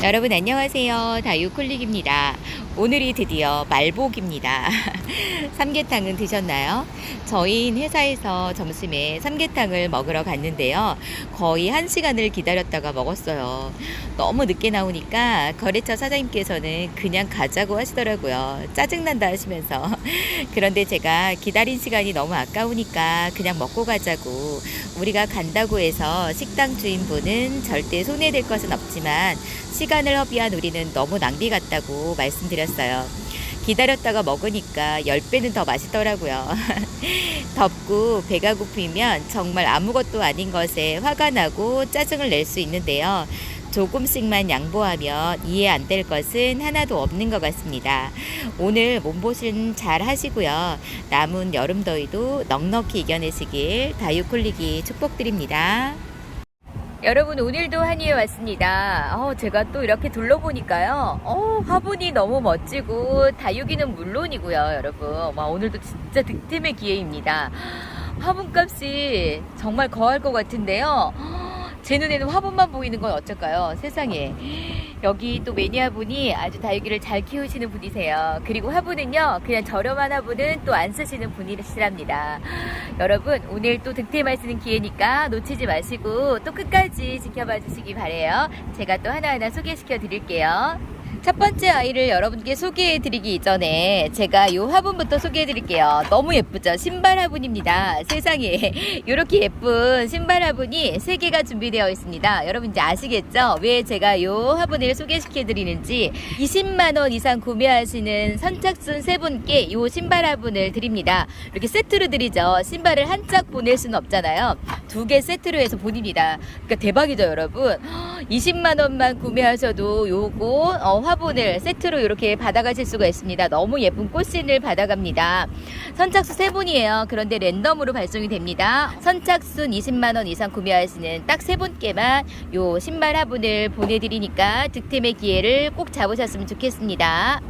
여러분 안녕하세요. 다육클릭입니다. 오늘이 드디어 말복입니다. 삼계탕은 드셨나요? 저희 회사에서 점심에 삼계탕을 먹으러 갔는데요. 거의 1시간을 기다렸다가 먹었어요. 너무 늦게 나오니까 거래처 사장님께서는 그냥 가자고 하시더라고요. 짜증난다 하시면서. 그런데 제가 기다린 시간이 너무 아까우니까 그냥 먹고 가자고, 우리가 간다고 해서 식당 주인분은 절대 손해될 것은 없지만 시간을 허비한 우리는 너무 낭비 같다고 말씀드렸어요. 기다렸다가 먹으니까 10배는 더 맛있더라고요. 덥고 배가 고프면 정말 아무것도 아닌 것에 화가 나고 짜증을 낼 수 있는데요. 조금씩만 양보하면 이해 안 될 것은 하나도 없는 것 같습니다. 오늘 몸보신 잘 하시고요. 남은 여름 더위도 넉넉히 이겨내시길 다육콜릭이 축복드립니다. 여러분, 오늘도 한의에 왔습니다. 제가 또 이렇게 둘러보니까요, 화분이 너무 멋지고 다육이는 물론이고요. 여러분, 오늘도 진짜 득템의 기회입니다. 화분값이 정말 거할 것 같은데요. 제 눈에는 화분만 보이는 건 어쩔까요? 세상에. 여기 또 매니아분이 아주 다육이를 잘 키우시는 분이세요. 그리고 화분은요, 그냥 저렴한 화분은 또 안 쓰시는 분이시랍니다. 여러분, 오늘 또 득템할 수 있는 기회니까 놓치지 마시고 또 끝까지 지켜봐 주시기 바래요. 제가 또 하나하나 소개시켜 드릴게요. 첫 번째 아이를 여러분께 소개해 드리기 이전에 제가 이 화분부터 소개해 드릴게요. 너무 예쁘죠? 신발 화분입니다. 세상에, 이렇게 예쁜 신발 화분이 3개가 준비되어 있습니다. 여러분 이제 아시겠죠? 왜 제가 이 화분을 소개시켜 드리는지. 20만원 이상 구매하시는 선착순 3분께 이 신발 화분을 드립니다. 이렇게 세트로 드리죠. 신발을 한 짝 보낼 수는 없잖아요. 2개 세트로 해서 보냅니다. 그러니까 대박이죠, 여러분. 20만원만 구매하셔도 요거 화분을 세트로 이렇게 받아가실 수가 있습니다. 너무 예쁜 꽃신을 받아갑니다. 선착순 3분이에요. 그런데 랜덤으로 발송이 됩니다. 선착순 20만원 이상 구매하시는 딱 3분께만 요 신발 화분을 보내드리니까 득템의 기회를 꼭 잡으셨으면 좋겠습니다.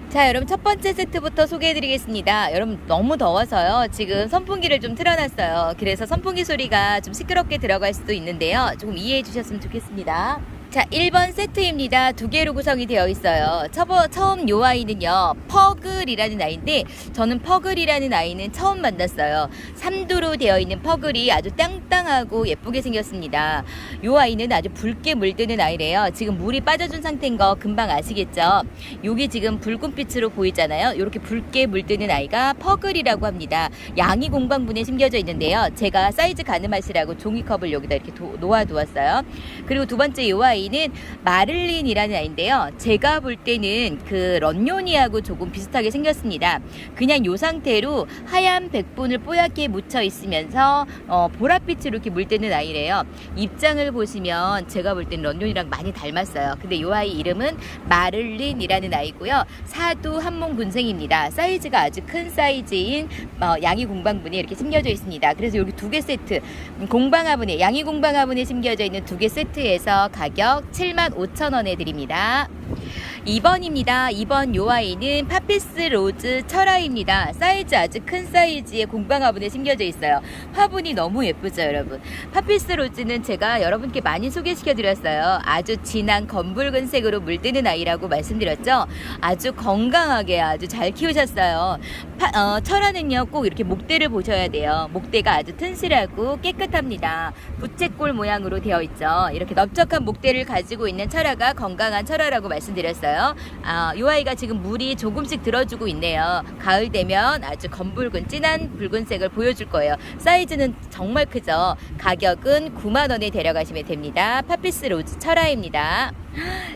자, 여러분 첫 번째 세트부터 소개해드리겠습니다. 여러분 너무 더워서요, 지금 선풍기를 좀 틀어놨어요. 그래서 선풍기 소리가 좀 시끄럽게 들어갈 수도 있는데요, 조금 이해해 주셨으면 좋겠습니다. 자, 1번 세트입니다. 2개로 구성이 되어 있어요. 처음 요 아이는요, 퍼글이라는 아이인데, 저는 퍼글이라는 아이는 처음 만났어요. 3두로 되어 있는 퍼글이 아주 땅땅하고 예쁘게 생겼습니다. 요 아이는 아주 붉게 물드는 아이래요. 지금 물이 빠져준 상태인 거 금방 아시겠죠? 여기 지금 붉은 빛으로 보이잖아요. 이렇게 붉게 물드는 아이가 퍼글이라고 합니다. 양이 공방분에 심겨져 있는데요, 제가 사이즈 가늠하시라고 종이컵을 여기다 이렇게 놓아두었어요. 그리고 두 번째 요 아이 는 마를린이라는 아이인데요, 제가 볼 때는 그 런요니하고 조금 비슷하게 생겼습니다. 그냥 이 상태로 하얀 백분을 뽀얗게 묻혀 있으면서 보랏빛으로 이렇게 물드는 아이래요. 입장을 보시면 제가 볼 때는 런요니랑 많이 닮았어요. 근데 이 아이 이름은 마를린이라는 아이고요. 사두 한몸 군생입니다. 사이즈가 아주 큰 사이즈인 양이 공방분에 이렇게 심겨져 있습니다. 그래서 여기 2개 세트, 공방화분에, 양이 공방화분에 심겨져 있는 2개 세트에서 가격 75,000원에 드립니다. 2번입니다. 2번 요 아이는 파피스 로즈 철화입니다. 사이즈 아주 큰 사이즈의 공방 화분에 심겨져 있어요. 화분이 너무 예쁘죠, 여러분? 파피스 로즈는 제가 여러분께 많이 소개시켜 드렸어요. 아주 진한 검붉은 색으로 물드는 아이라고 말씀드렸죠. 아주 건강하게 아주 잘 키우셨어요. 철화는요, 꼭 이렇게 목대를 보셔야 돼요. 목대가 아주 튼실하고 깨끗합니다. 부채꼴 모양으로 되어 있죠. 이렇게 넓적한 목대를 가지고 있는 철화가 건강한 철화라고 말씀드렸어요. 이 아이가 지금 물이 조금씩 들어주고 있네요. 가을 되면 아주 검붉은 진한 붉은색을 보여줄 거예요. 사이즈는 정말 크죠. 가격은 9만원에 데려가시면 됩니다. 파피스 로즈 철화입니다.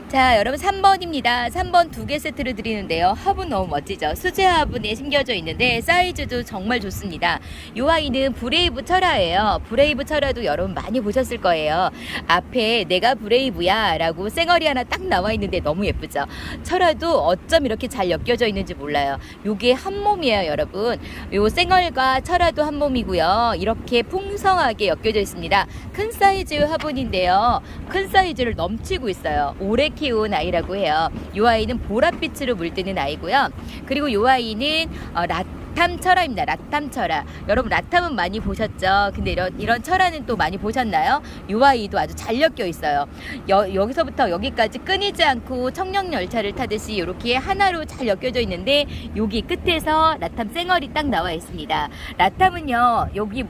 자, 여러분 3번입니다. 3번 2개 세트를 드리는데요, 화분 너무 멋지죠? 수제 화분에 심겨져 있는데 사이즈도 정말 좋습니다. 이 아이는 브레이브 철화예요. 브레이브 철화도 여러분 많이 보셨을 거예요. 앞에 내가 브레이브야 라고 쌩얼이 하나 딱 나와 있는데 너무 예쁘죠? 철화도 어쩜 이렇게 잘 엮여져 있는지 몰라요. 요게 한 몸이에요, 여러분. 요 쌩얼과 철화도 한 몸이고요, 이렇게 풍성하게 엮여져 있습니다. 큰 사이즈의 화분인데요, 큰 사이즈를 넘치고 있어요. 오래 키운 아이라고 해요. 이 아이는 보랏빛으로 물드는 아이고요. 그리고 이 아이는 라탐 철화입니다. 라탐 철화. 여러분 라탐은 많이 보셨죠? 근데 이런 철화는 또 많이 보셨나요? 이 아이도 아주 잘 엮여 있어요. 여기서부터 여기까지 끊이지 않고 청룡 열차를 타듯이 이렇게 하나로 잘 엮여져 있는데 여기 끝에서 라탐 쌩얼이 딱 나와 있습니다. 라탐은요 여기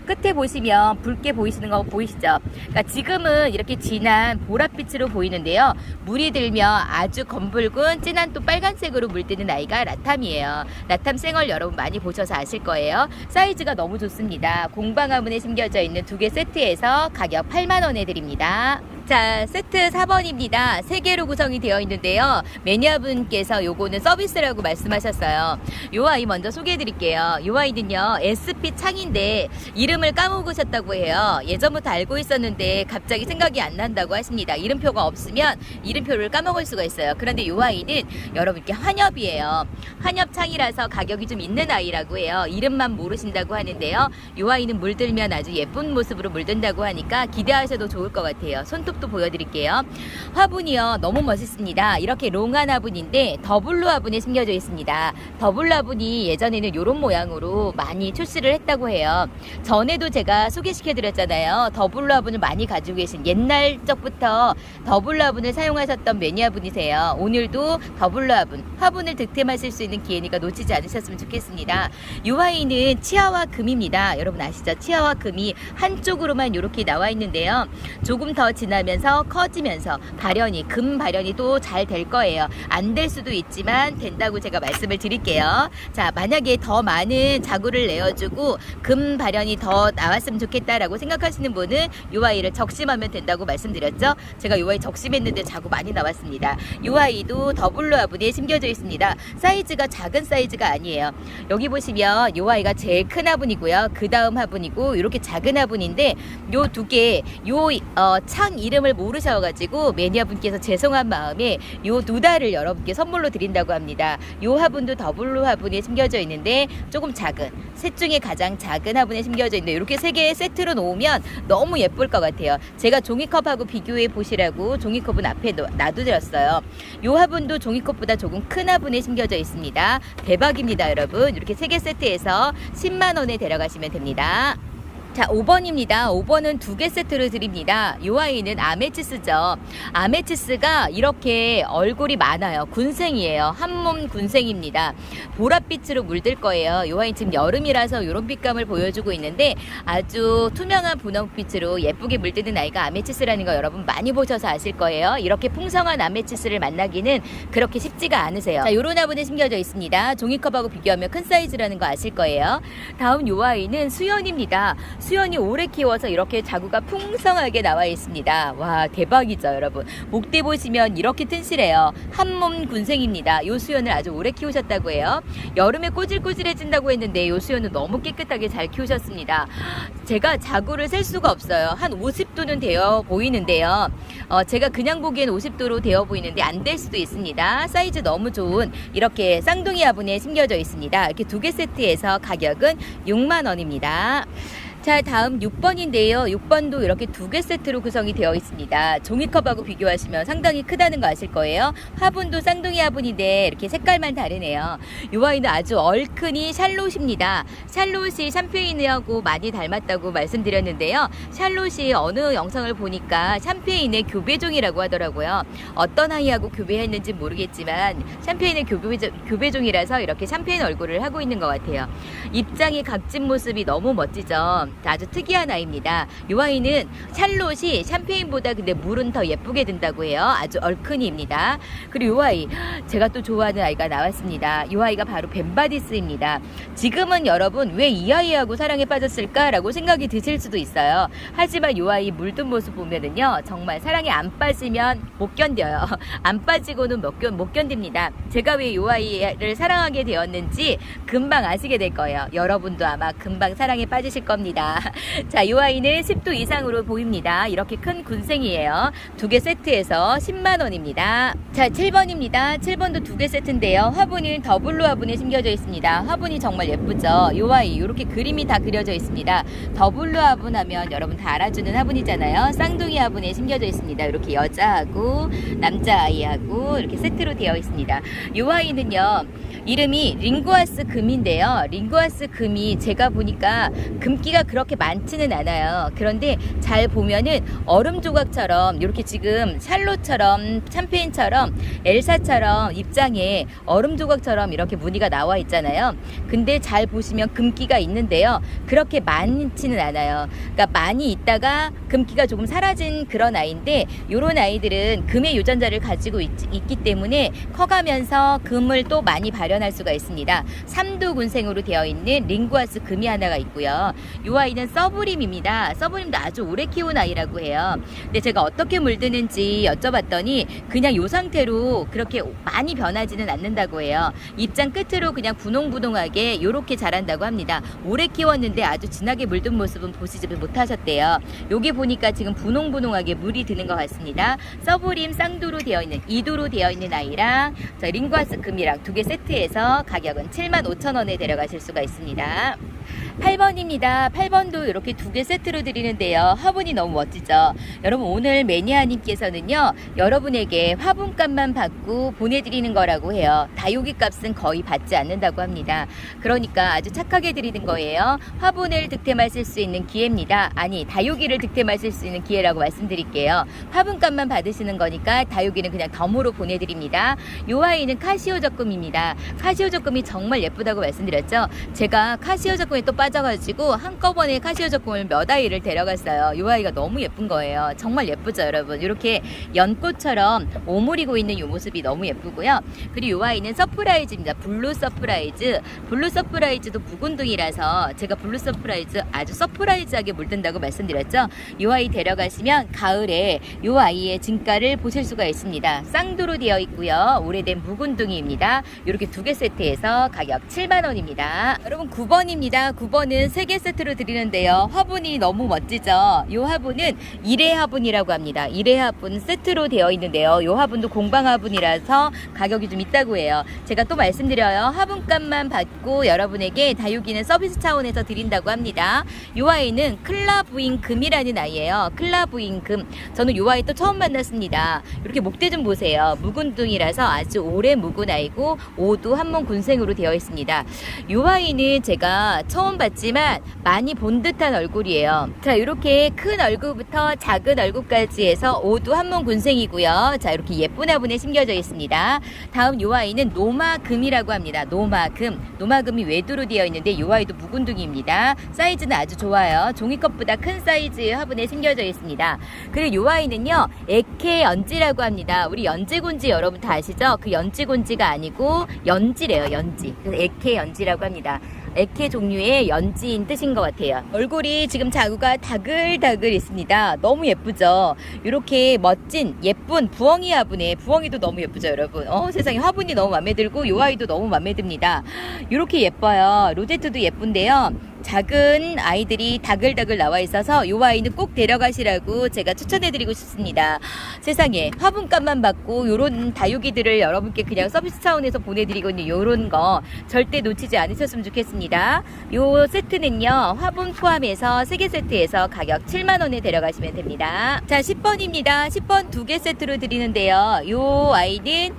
끝에 보시면 붉게 보이시는 거 보이시죠? 그러니까 지금은 이렇게 진한 보랏빛으로 보이는데요. 물이 들면 아주 검붉은 진한 또 빨간색으로 물드는 아이가 라탐이에요. 라탐 쌩얼 여러분 많이 보셔서 아실 거예요. 사이즈가 너무 좋습니다. 공방 화분에 심겨져 있는 2개 세트에서 가격 8만원에 드립니다. 자, 세트 4번입니다. 3개로 구성이 되어 있는데요. 매니아분께서 요거는 서비스라고 말씀하셨어요. 요 아이 먼저 소개해 드릴게요. 요 아이는요, SP 창인데 이름을 까먹으셨다고 해요. 예전부터 알고 있었는데 갑자기 생각이 안 난다고 하십니다. 이름표가 없으면 이름표를 까먹을 수가 있어요. 그런데 요 아이는 여러분께 환엽이에요. 환엽창이라서 가격이 좀 있는 아이라고 해요. 이름만 모르신다고 하는데요. 요 아이는 물들면 아주 예쁜 모습으로 물든다고 하니까 기대하셔도 좋을 것 같아요. 손톱 또 보여드릴게요. 화분이요 너무 멋있습니다. 이렇게 롱한 화분인데 더블로 화분에 심겨져 있습니다. 더블로 화분이 예전에는 이런 모양으로 많이 출시를 했다고 해요. 전에도 제가 소개시켜 드렸잖아요. 더블로 화분을 많이 가지고 계신 옛날 적부터 더블로 화분을 사용하셨던 매니아분이세요. 오늘도 더블로 화분을 득템하실 수 있는 기회니까 놓치지 않으셨으면 좋겠습니다. 이 아이는 치아와 금입니다. 여러분 아시죠? 치아와 금이 한쪽으로만 이렇게 나와 있는데요. 조금 더 지나면 커지면서 발현이 금 발현이 또 잘 될 거예요. 안 될 수도 있지만 된다고 제가 말씀을 드릴게요. 자, 만약에 더 많은 자구를 내어주고 금 발현이 더 나왔으면 좋겠다라고 생각하시는 분은 이 아이를 적심하면 된다고 말씀드렸죠. 제가 이 아이 적심했는데 자구 많이 나왔습니다. 이 아이도 더블로 화분에 심겨져 있습니다. 사이즈가 작은 사이즈가 아니에요. 여기 보시면 이 아이가 제일 큰 화분이고요. 그 다음 화분이고 이렇게 작은 화분인데 요 두 개 창 이름을 모르셔가지고 매니아분께서 죄송한 마음에 요 두 달을 여러분께 선물로 드린다고 합니다. 요 화분도 더블로 화분에 심겨져 있는데 조금 작은 셋 중에 가장 작은 화분에 심겨져 있는데 이렇게 3개의 세트로 놓으면 너무 예쁠 것 같아요. 제가 종이컵하고 비교해 보시라고 종이컵은 앞에 놔두드렸어요. 요 화분도 종이컵보다 조금 큰 화분에 심겨져 있습니다. 대박입니다 여러분. 이렇게 3개 세트에서 10만원에 데려가시면 됩니다. 자, 5번입니다. 5번은 2개 세트를 드립니다. 이 아이는 아메치스죠. 아메치스가 이렇게 얼굴이 많아요. 군생이에요. 한몸 군생입니다. 보랏빛으로 물들 거예요. 이 아이는 지금 여름이라서 이런 빛감을 보여주고 있는데 아주 투명한 분홍빛으로 예쁘게 물드는 아이가 아메치스라는 거 여러분 많이 보셔서 아실 거예요. 이렇게 풍성한 아메치스를 만나기는 그렇게 쉽지가 않으세요. 자, 요런 화분에 심겨져 있습니다. 종이컵하고 비교하면 큰 사이즈라는 거 아실 거예요. 다음 이 아이는 수연입니다. 수연이 오래 키워서 이렇게 자구가 풍성하게 나와 있습니다. 와, 대박이죠 여러분. 목대 보시면 이렇게 튼실해요. 한몸 군생입니다. 요 수연을 아주 오래 키우셨다고 해요. 여름에 꼬질꼬질해진다고 했는데 요 수연은 너무 깨끗하게 잘 키우셨습니다. 제가 자구를 셀 수가 없어요. 한 50도는 되어 보이는데요. 제가 그냥 보기엔 50도로 되어 보이는데 안 될 수도 있습니다. 사이즈 너무 좋은 이렇게 쌍둥이 화분에 심겨져 있습니다. 이렇게 2개 세트에서 가격은 6만원입니다. 자, 다음 6번인데요. 6번도 이렇게 2개 세트로 구성이 되어 있습니다. 종이컵하고 비교하시면 상당히 크다는 거 아실 거예요. 화분도 쌍둥이 화분인데 이렇게 색깔만 다르네요. 이 아이는 아주 얼큰이 샬롯입니다. 샬롯이 샴페인하고 많이 닮았다고 말씀드렸는데요. 샬롯이 어느 영상을 보니까 샴페인의 교배종이라고 하더라고요. 어떤 아이하고 교배했는지 모르겠지만 샴페인의 교배종이라서 이렇게 샴페인 얼굴을 하고 있는 것 같아요. 입장이 각진 모습이 너무 멋지죠. 아주 특이한 아이입니다. 이 아이는 샬롯이 샴페인보다 근데 물은 더 예쁘게 든다고 해요. 아주 얼큰이입니다. 그리고 이 아이 제가 또 좋아하는 아이가 나왔습니다. 이 아이가 바로 벤바디스입니다. 지금은 여러분 왜 이 아이하고 사랑에 빠졌을까 라고 생각이 드실 수도 있어요. 하지만 이 아이 물든 모습 보면은요 정말 사랑에 안 빠지면 못 견뎌요. 안 빠지고는 못 견딥니다. 제가 왜 이 아이를 사랑하게 되었는지 금방 아시게 될 거예요. 여러분도 아마 금방 사랑에 빠지실 겁니다. 예쁩니다. 자, 이 아이는 10도 이상으로 보입니다. 이렇게 큰 군생이에요. 두 개 세트에서 10만 원입니다. 자, 7번입니다. 7번도 두 개 세트인데요. 화분은 더블로 화분에 심겨져 있습니다. 화분이 정말 예쁘죠. 이 아이 이렇게 그림이 다 그려져 있습니다. 더블로 화분 하면 여러분 다 알아주는 화분이잖아요. 쌍둥이 화분에 심겨져 있습니다. 이렇게 여자하고 남자아이하고 이렇게 세트로 되어 있습니다. 이 아이는요, 이름이 링구아스 금인데요. 링구아스 금이 제가 보니까 금기가 그렇게 많지는 않아요. 그런데 잘 보면은 얼음 조각처럼 이렇게 지금 샬롯처럼 샴페인처럼 엘사처럼 입장에 얼음 조각처럼 이렇게 무늬가 나와 있잖아요. 근데 잘 보시면 금기가 있는데요. 그렇게 많지는 않아요. 그러니까 많이 있다가 금기가 조금 사라진 그런 아이인데, 이런 아이들은 금의 유전자를 가지고 있기 때문에 커가면서 금을 또 많이 발현할 수가 있습니다. 3두 군생으로 되어 있는 링구아스 금이 하나가 있고요. 이 아이는 서브림입니다. 서브림도 아주 오래 키운 아이라고 해요. 근데 제가 어떻게 물드는지 여쭤봤더니 그냥 이 상태로 그렇게 많이 변하지는 않는다고 해요. 입장 끝으로 그냥 분홍분홍하게 이렇게 자란다고 합니다. 오래 키웠는데 아주 진하게 물든 모습은 보시지 못하셨대요. 여기 보니까 지금 분홍분홍하게 물이 드는 것 같습니다. 서브림 쌍두로 되어 있는 2두로 되어 있는 아이랑 링구아스 금이랑 두 개 세트에서 가격은 75,000원에 데려가실 수가 있습니다. 8번입니다. 8번도 이렇게 두 개 세트로 드리는데요. 화분이 너무 멋지죠. 여러분, 오늘 매니아님께서는요, 여러분에게 화분값만 받고 보내드리는 거라고 해요. 다육이 값은 거의 받지 않는다고 합니다. 그러니까 아주 착하게 드리는 거예요. 화분을 득템하실 수 있는 기회입니다. 아니, 다육이를 득템하실 수 있는 기회라고 말씀드릴게요. 화분값만 받으시는 거니까 다육이는 그냥 덤으로 보내드립니다. 이 아이는 카시오 적금입니다. 카시오 적금이 정말 예쁘다고 말씀드렸죠. 제가 카시오 적금에 또 빠져가지고 한꺼번에 카시오 적금을 몇 아이를 데려갔어요. 이 아이가 너무 예쁜 거예요. 정말 예쁘죠, 여러분. 이렇게 연꽃처럼 오므리고 있는 이 모습이 너무 예쁘고요. 그리고 이 아이는 서프라이즈입니다. 블루 서프라이즈. 블루 서프라이즈도 묵은둥이라서 제가 블루 서프라이즈 아주 서프라이즈하게 물든다고 말씀드렸죠. 이 아이 데려가시면 가을에 이 아이의 진가를 보실 수가 있습니다. 쌍두로 되어 있고요. 오래된 묵은둥이입니다. 이렇게 두 개 세트에서 가격 7만 원입니다. 여러분, 9번입니다. 9번은 3개 세트로 드리는데요. 화분이 너무 멋지죠. 이 화분은 일회 화분이라고 합니다. 일회 화분 세트로 되어 있는데요. 이 화분도 공방 화분이라서 가격이 좀 있다고 해요. 제가 또 말씀드려요. 화분값만 받고 여러분에게 다육이는 서비스 차원에서 드린다고 합니다. 이 아이는 클라부인 금이라는 아이예요. 아이예요. 금. 저는 이 아이 또 처음 만났습니다. 이렇게 목대 좀 보세요. 묵은둥이라서 아주 오래 묵은 아이고 오두 한몸 군생으로 되어 있습니다. 이 아이는 제가 처음 봤지만 많이 본 듯한 얼굴이에요. 자, 이렇게 큰 얼굴부터 작은 얼굴까지 해서 오두 한몸 군생이고요. 자, 이렇게 예쁜 화분에 심겨져 있습니다. 다음 이 아이는 노마금이라고 합니다. 노마금이 외두로 되어 있는데 이 아이도 묵은둥이입니다. 사이즈는 아주 좋아요. 종이컵보다 큰 사이즈의 화분에 심겨져 있습니다. 그리고 이 아이는요, 에케연지라고 합니다. 우리 연지곤지 여러분 다 아시죠? 그 연지곤지가 아니고 연지래요. 연지. 그래서 에케연지라고 합니다. 에케 종류의 연지인 뜻인 것 같아요. 얼굴이 지금 자구가 다글다글 있습니다. 너무 예쁘죠? 이렇게 멋진 예쁜 부엉이 화분에, 부엉이도 너무 예쁘죠, 여러분? 세상에, 화분이 너무 마음에 들고 이 아이도 너무 마음에 듭니다. 이렇게 예뻐요. 로제트도 예쁜데요. 작은 아이들이 다글다글 나와 있어서 이 아이는 꼭 데려가시라고 제가 추천해드리고 싶습니다. 세상에, 화분값만 받고 요런 다육이들을 여러분께 그냥 서비스 차원에서 보내드리고 있는 요런 거 절대 놓치지 않으셨으면 좋겠습니다. 요 세트는요, 화분 포함해서 3개 세트에서 가격 7만원에 데려가시면 됩니다. 자, 10번입니다. 10번 2개 세트로 드리는데요. 요 아이는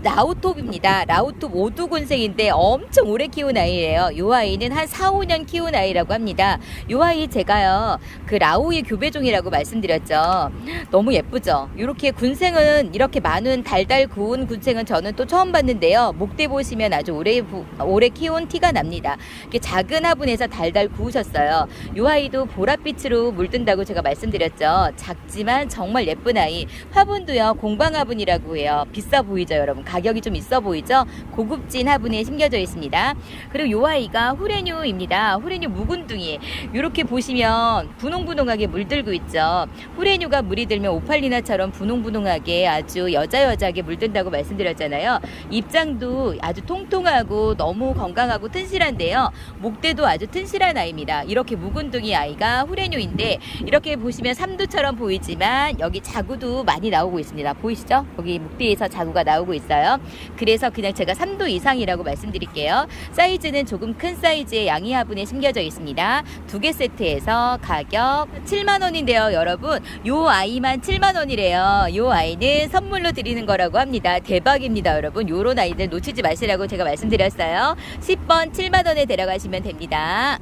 라우톱입니다. 라우톱 오두군생인데 엄청 오래 키운 아이예요. 요 아이는 한 4, 5년 키운 아이라고 합니다. 요 아이 제가요, 그 라우의 교배종이라고 말씀드렸죠. 너무 예쁘죠? 이렇게 군생은, 이렇게 많은 달달 구운 군생은 저는 또 처음 봤는데요. 목대 보시면 아주 오래 키운 티가 납니다. 이렇게 작은 화분에서 달달 구우셨어요. 요 아이도 보랏빛으로 물든다고 제가 말씀드렸죠. 작지만 정말 예쁜 아이. 화분도요, 공방 화분이라고 해요. 비싸 보이죠, 여러분? 가격이 좀 있어 보이죠? 고급진 화분에 심겨져 있습니다. 그리고 요 아이가 후레뉴입니다. 아이가 후레뉴 묵은둥이. 이렇게 보시면 분홍분홍하게 물들고 있죠. 후레뉴가 물이 들면 오팔리나처럼 분홍분홍하게 아주 여자여자하게 물든다고 말씀드렸잖아요. 입장도 아주 통통하고 너무 건강하고 튼실한데요. 목대도 아주 튼실한 아이입니다. 이렇게 묵은둥이 아이가 후레뉴인데 이렇게 보시면 삼두처럼 보이지만 여기 자구도 많이 나오고 있습니다. 보이시죠? 여기 목대에서 자구가 나오고 있어요. 그래서 그냥 제가 3도 이상이라고 말씀드릴게요. 사이즈는 조금 큰 사이즈의 양이 화분에 심겨져 있습니다. 2개 세트에서 가격 7만원인데요. 여러분 요 아이만 7만원이래요. 요 아이는 선물로 드리는 거라고 합니다. 대박입니다. 여러분 요런 아이들 놓치지 마시라고 제가 말씀드렸어요. 10번 7만원에 데려가시면 됩니다.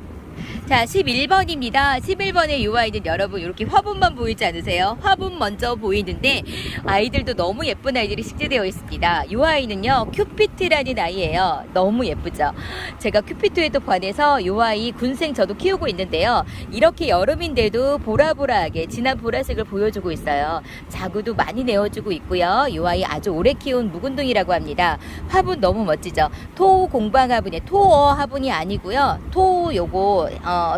자, 11번입니다. 11번의 이 아이는 여러분 이렇게 화분만 보이지 않으세요? 화분 먼저 보이는데 아이들도 너무 예쁜 아이들이 식재되어 있습니다. 이 아이는요 큐피트라는 아이예요. 너무 예쁘죠? 제가 큐피트에도 관해서 이 아이 군생 저도 키우고 있는데요. 이렇게 여름인데도 보라보라하게 진한 보라색을 보여주고 있어요. 자구도 많이 내어주고 있고요. 이 아이 아주 오래 키운 묵은둥이라고 합니다. 화분 너무 멋지죠? 토 공방 화분에 토어 화분이 아니고요. 토 요거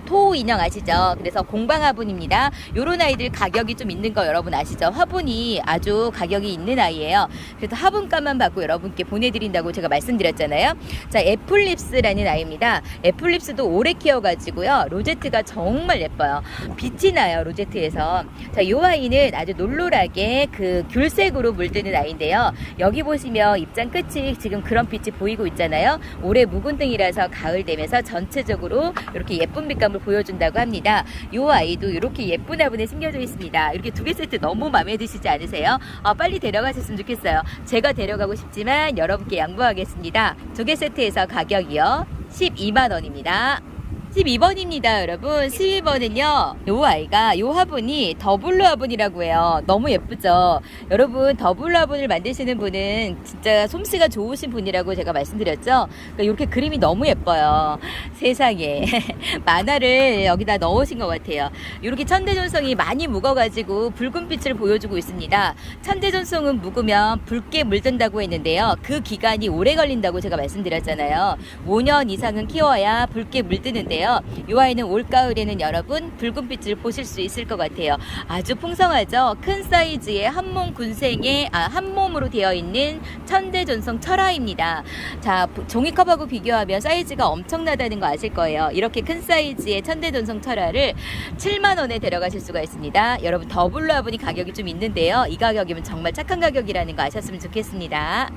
토 인형 아시죠? 그래서 공방 화분입니다. 요런 아이들 가격이 좀 있는 거 여러분 아시죠? 화분이 아주 가격이 있는 아이예요. 그래서 화분값만 받고 여러분께 보내드린다고 제가 말씀드렸잖아요. 자, 애플립스라는 아이입니다. 애플립스도 오래 키워가지고요. 로제트가 정말 예뻐요. 빛이 나요, 로제트에서. 자, 요 아이는 아주 놀놀하게 그 귤색으로 물드는 아이인데요. 여기 보시면 입장 끝이 지금 그런 빛이 보이고 있잖아요. 올해 묵은등이라서 가을 되면서 전체적으로 이렇게 예쁜 빛감을 보여준다고 합니다. 요 아이도 이렇게 예쁜 화분에 심겨져 있습니다. 이렇게 2개 세트 너무 마음에 드시지 않으세요? 빨리 데려가셨으면 좋겠어요. 제가 데려가고 싶지만 여러분께 양보하겠습니다. 2개 세트에서 가격이요 12만원입니다. 12번입니다. 여러분 12번은요 요 아이가 요 화분이 더블로 화분이라고 해요. 너무 예쁘죠? 여러분 더블로 화분을 만드시는 분은 진짜 솜씨가 좋으신 분이라고 제가 말씀드렸죠. 그러니까 이렇게 그림이 너무 예뻐요. 세상에 만화를 여기다 넣으신 것 같아요. 이렇게 천대존성이 많이 묵어가지고 붉은 빛을 보여주고 있습니다. 천대존성은 묵으면 붉게 물든다고 했는데요. 그 기간이 오래 걸린다고 제가 말씀드렸잖아요. 5년 이상은 키워야 붉게 물드는데요. 이 아이는 올가을에는 여러분 붉은 빛을 보실 수 있을 것 같아요. 아주 풍성하죠. 큰 사이즈의 한몸 군생의 한몸으로 되어 있는 천대존성 철화입니다. 자, 종이컵하고 비교하면 사이즈가 엄청나다는 거 아실 거예요. 이렇게 큰 사이즈의 천대존성 철화를 7만원에 데려가실 수가 있습니다. 여러분 더블로 화분이 가격이 좀 있는데요. 이 가격이면 정말 착한 가격이라는 거 아셨으면 좋겠습니다.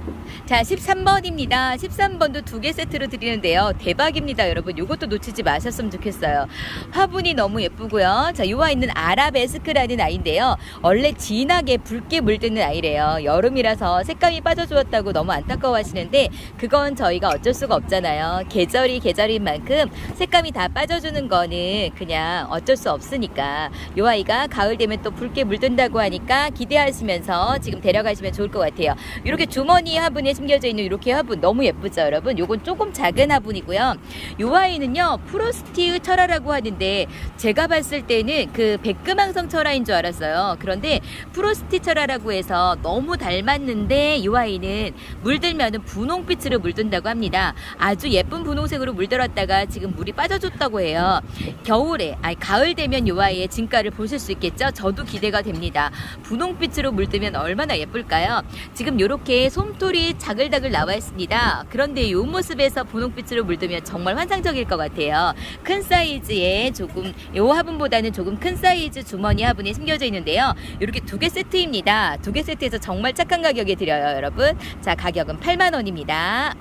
자, 13번입니다. 13번도 2개 세트로 드리는데요. 대박입니다. 여러분 이것도 놓치지 마셨으면 좋겠어요. 화분이 너무 예쁘고요. 자, 요 아이는 아라베스크라는 아이인데요. 원래 진하게 붉게 물드는 아이래요. 여름이라서 색감이 빠져주었다고 너무 안타까워 하시는데 그건 저희가 어쩔 수가 없잖아요. 계절인 만큼 색감이 다 빠져주는 거는 그냥 어쩔 수 없으니까 요 아이가 가을 되면 또 붉게 물든다고 하니까 기대하시면서 지금 데려가시면 좋을 것 같아요. 이렇게 주머니 화분에 심겨져 있는 이렇게 화분 너무 예쁘죠 여러분? 요건 조금 작은 화분이고요. 요 아이는요 프로스티의 철화라고 하는데 제가 봤을 때는 그 백금항성 철화인 줄 알았어요. 그런데 프로스티 철화라고 해서 너무 닮았는데 이 아이는 물들면은 분홍빛으로 물든다고 합니다. 아주 예쁜 분홍색으로 물들었다가 지금 물이 빠져줬다고 해요. 겨울에 가을 되면 이 아이의 진가를 보실 수 있겠죠. 저도 기대가 됩니다. 분홍빛으로 물들면 얼마나 예쁠까요? 지금 이렇게 솜털이 자글자글 나와 있습니다. 그런데 이 모습에서 분홍빛으로 물들면 정말 환상적일 것 같아요. 큰 사이즈의 조금 요 화분보다는 조금 큰 사이즈 주머니 화분에 심겨져 있는데요. 이렇게 2개 세트입니다. 2개 세트에서 정말 착한 가격에 드려요 여러분. 자, 가격은 8만원입니다.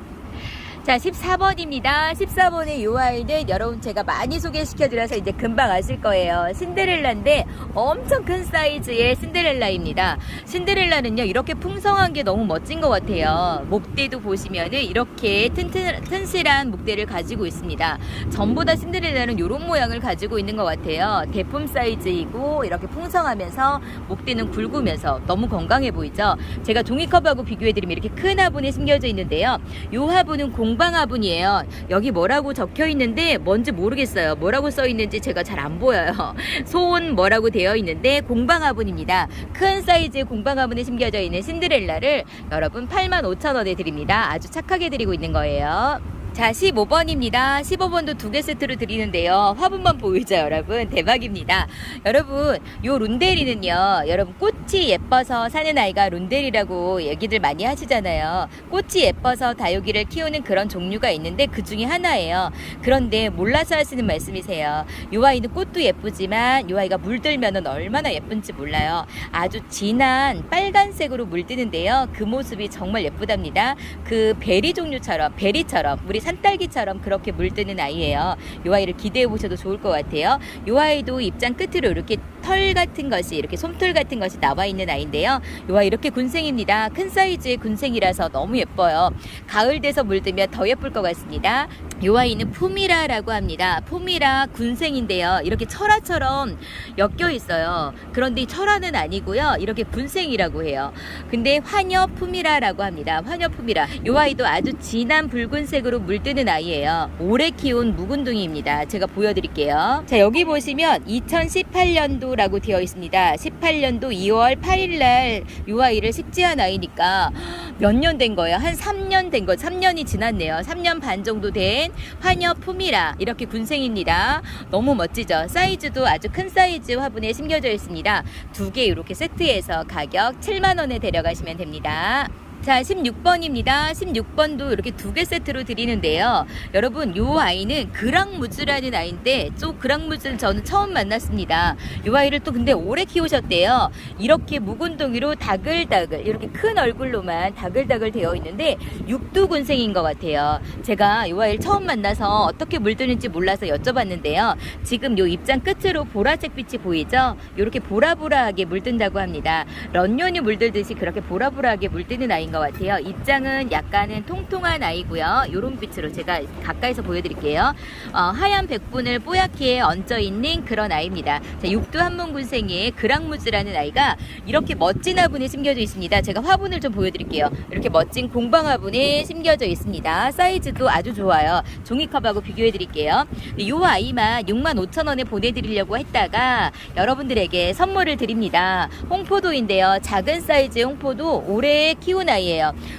자, 14번입니다. 14번의 이 아이는 여러분 제가 많이 소개시켜드려서 이제 금방 아실 거예요. 신데렐라인데 엄청 큰 사이즈의 신데렐라입니다. 신데렐라는요 이렇게 풍성한 게 너무 멋진 것 같아요. 목대도 보시면은 이렇게 튼실한 목대를 가지고 있습니다. 전보다 신데렐라는 이런 모양을 가지고 있는 것 같아요. 대품 사이즈이고 이렇게 풍성하면서 목대는 굵으면서 너무 건강해 보이죠. 제가 종이컵하고 비교해드리면 이렇게 큰 화분에 심겨져 있는데요. 이 화분은 공방 화분이에요. 여기 뭐라고 적혀 있는데 뭔지 모르겠어요. 뭐라고 써 있는지 제가 잘 안 보여요. 소온 뭐라고 되어 있는데 공방 화분입니다. 큰 사이즈의 공방 화분에 심겨져 있는 신데렐라를 여러분 85,000원에 드립니다. 아주 착하게 드리고 있는 거예요. 자, 15번입니다. 15번도 2개 세트로 드리는데요. 화분만 보이죠, 여러분? 대박입니다. 여러분, 요 룬데리는요, 여러분, 꽃이 예뻐서 사는 아이가 룬데리라고 얘기들 많이 하시잖아요. 꽃이 예뻐서 다육이를 키우는 그런 종류가 있는데 그 중에 하나예요. 그런데 몰라서 하시는 말씀이세요. 요 아이는 꽃도 예쁘지만 요 아이가 물들면은 얼마나 예쁜지 몰라요. 아주 진한 빨간색으로 물드는데요. 그 모습이 정말 예쁘답니다. 그 베리처럼 우리 산딸기처럼 그렇게 물드는 아이예요. 이 아이를 기대해 보셔도 좋을 것 같아요. 이 아이도 입장 끝으로 이렇게 털 같은 것이, 이렇게 솜털 같은 것이 나와 있는 아이인데요. 이 아이 이렇게 군생입니다. 큰 사이즈의 군생이라서 너무 예뻐요. 가을 돼서 물들면 더 예쁠 것 같습니다. 이 아이는 포미라라고 합니다. 포미라 군생인데요. 이렇게 철화처럼 엮여 있어요. 그런데 철화는 아니고요. 이렇게 군생이라고 해요. 근데 화녀 포미라라고 합니다. 화녀 포미라. 이 아이도 아주 진한 붉은색으로 물드는 아이예요. 오래 키운 묵은둥이입니다. 제가 보여드릴게요. 자, 여기 보시면 2018년도라고 되어 있습니다. 18년도 2월 8일날 이 아이를 식재한 아이니까 몇 년 된 거예요? 한 3년 된 거, 3년이 지났네요. 3년 반 정도 된 화녀 포미라, 이렇게 군생입니다. 너무 멋지죠? 사이즈도 아주 큰 사이즈 화분에 심겨져 있습니다. 2개 이렇게 세트해서 가격 7만원에 데려가시면 됩니다. 자, 16번입니다. 16번도 이렇게 2개 세트로 드리는데요. 여러분, 요 아이는 그랑무즈라는 아이인데, 또 그랑무즈는 저는 처음 만났습니다. 요 아이를 또 근데 오래 키우셨대요. 이렇게 묵은둥이로 다글다글, 이렇게 큰 얼굴로만 다글다글 되어 있는데, 육두군생인 것 같아요. 제가 요 아이를 처음 만나서 어떻게 물드는지 몰라서 여쭤봤는데요. 지금 요 입장 끝으로 보라색 빛이 보이죠? 이렇게 보라보라하게 물든다고 합니다. 런년이 물들듯이 그렇게 보라보라하게 물드는 아이인 것 같아요. 입장은 약간은 통통한 아이고요. 요런 빛으로 제가 가까이서 보여드릴게요. 하얀 백분을 뽀얗게 얹어있는 그런 아이입니다. 자, 육두 한문군생의 그랑무즈라는 아이가 이렇게 멋진 화분에 심겨져 있습니다. 제가 화분을 좀 보여드릴게요. 이렇게 멋진 공방 화분에 심겨져 있습니다. 사이즈도 아주 좋아요. 종이컵하고 비교해드릴게요. 이 아이만 65,000원에 보내드리려고 했다가 여러분들에게 선물을 드립니다. 홍포도인데요. 작은 사이즈의 홍포도 오래 키운 아이예요.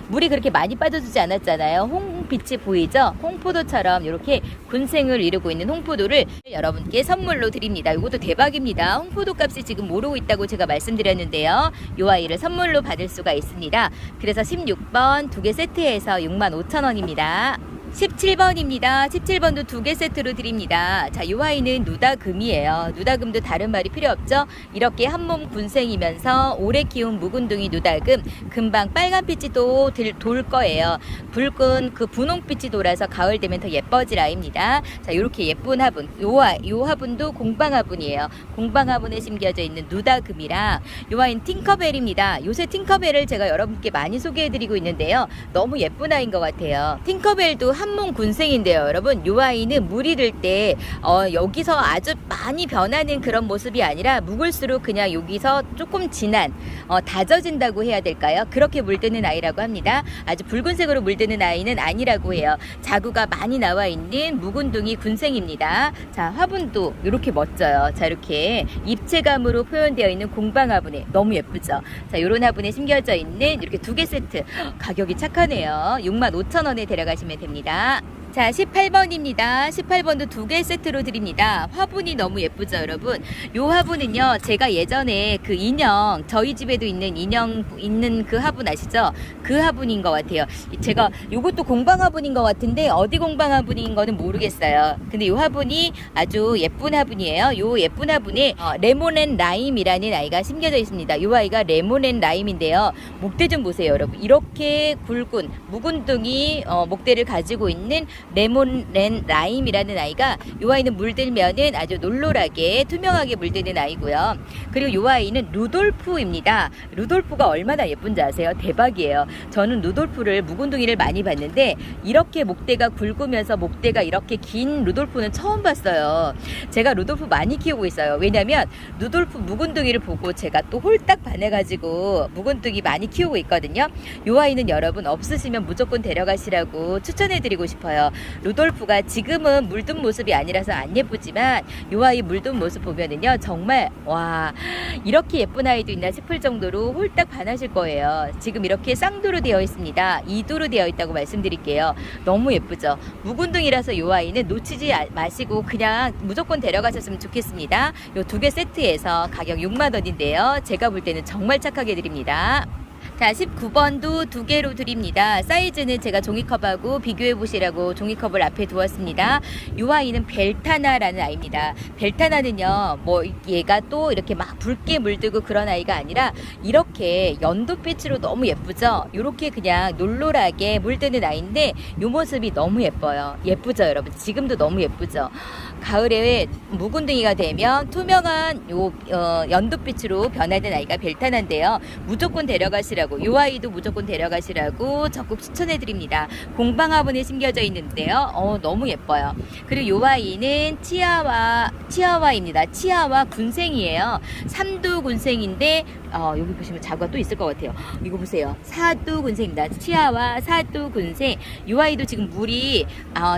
물이 그렇게 많이 빠져주지 않았잖아요. 홍빛이 보이죠? 홍포도처럼 이렇게 군생을 이루고 있는 홍포도를 여러분께 선물로 드립니다. 이것도 대박입니다. 홍포도 값이 지금 오르고 있다고 제가 말씀드렸는데요. 이 아이를 선물로 받을 수가 있습니다. 그래서 16번 2개 세트해서 65,000원입니다. 17번입니다. 17번도 2개 세트로 드립니다. 자, 이 아이는 누다금이에요. 누다금도 다른 말이 필요 없죠? 이렇게 한몸 군생이면서 오래 키운 묵은둥이 누다금, 금방 빨간빛이 또 돌 거예요. 붉은 그 분홍빛이 돌아서 가을 되면 더 예뻐질 아이입니다. 자, 이렇게 예쁜 화분. 요 화분도 공방 화분이에요. 공방 화분에 심겨져 있는 누다금이랑 이 아이는 팅커벨입니다. 요새 팅커벨을 제가 여러분께 많이 소개해드리고 있는데요. 너무 예쁜 아이인 것 같아요. 팅커벨도 한몸 군생인데요, 여러분. 요 아이는 물이 들 때 여기서 아주 많이 변하는 그런 모습이 아니라 묵을수록 그냥 여기서 조금 진한 다져진다고 해야 될까요? 그렇게 물드는 아이라고 합니다. 아주 붉은색으로 물드는 아이는 아니라고 해요. 자구가 많이 나와 있는 묵은둥이 군생입니다. 자, 화분도 이렇게 멋져요. 자, 이렇게 입체감으로 표현되어 있는 공방 화분에 너무 예쁘죠? 자, 요런 화분에 심겨져 있는 이렇게 2개 세트, 가격이 착하네요. 65,000원에 데려가시면 됩니다. 자, 18번입니다. 18번도 2개 세트로 드립니다. 화분이 너무 예쁘죠, 여러분? 요 화분은요, 제가 예전에 그 인형, 저희 집에도 있는 인형 있는 그 화분 아시죠? 그 화분인 것 같아요. 제가 요것도 공방 화분인 것 같은데 어디 공방 화분인 거는 모르겠어요. 근데 요 화분이 아주 예쁜 화분이에요. 요 예쁜 화분에 레몬 라임이라는 아이가 심겨져 있습니다. 요 아이가 레몬 라임인데요. 목대 좀 보세요, 여러분. 이렇게 굵은 묵은둥이 목대를 가지고 있는 레몬 라임이라는 아이가, 이 아이는 물들면은 아주 놀놀하게 투명하게 물드는 아이고요. 그리고 이 아이는 루돌프입니다. 루돌프가 얼마나 예쁜지 아세요? 대박이에요. 저는 루돌프를 묵은둥이를 많이 봤는데 이렇게 목대가 굵으면서 목대가 이렇게 긴 루돌프는 처음 봤어요. 제가 루돌프 많이 키우고 있어요. 왜냐면 루돌프 묵은둥이를 보고 제가 또 홀딱 반해가지고 묵은둥이 많이 키우고 있거든요. 이 아이는 여러분 없으시면 무조건 데려가시라고 추천해드리고 싶어요. 루돌프가 지금은 물든 모습이 아니라서 안 예쁘지만 요 아이 물든 모습 보면은요 정말 와 이렇게 예쁜 아이도 있나 싶을 정도로 홀딱 반하실 거예요. 지금 이렇게 쌍두로 되어 있습니다. 2두로 되어 있다고 말씀드릴게요. 너무 예쁘죠. 묵은둥이라서 요 아이는 놓치지 마시고 그냥 무조건 데려가셨으면 좋겠습니다. 요 두 개 세트에서 가격 6만 원인데요. 제가 볼 때는 정말 착하게 드립니다. 자, 19번도 두 개로 드립니다. 사이즈는 제가 종이컵하고 비교해 보시라고 종이컵을 앞에 두었습니다. 이 아이는 벨타나라는 아이입니다. 벨타나는요, 뭐 얘가 또 이렇게 막 붉게 물들고 그런 아이가 아니라 이렇게 연두빛으로 너무 예쁘죠? 이렇게 그냥 놀놀하게 물드는 아이인데 이 모습이 너무 예뻐요. 예쁘죠, 여러분? 지금도 너무 예쁘죠? 가을에 묵은둥이가 되면 투명한 연두빛으로 변화된 아이가 벨타나인데요. 무조건 데려가시라고, 이 아이도 무조건 데려가시라고 적극 추천해드립니다. 공방화분에 심겨져 있는데요. 너무 예뻐요. 그리고 이 아이는 치아와입니다. 치아와 군생이에요. 3두 군생인데 여기 보시면 자구가 또 있을 것 같아요. 이거 보세요. 4두 군생입니다. 치아와 4두 군생. 이 아이도 지금 물이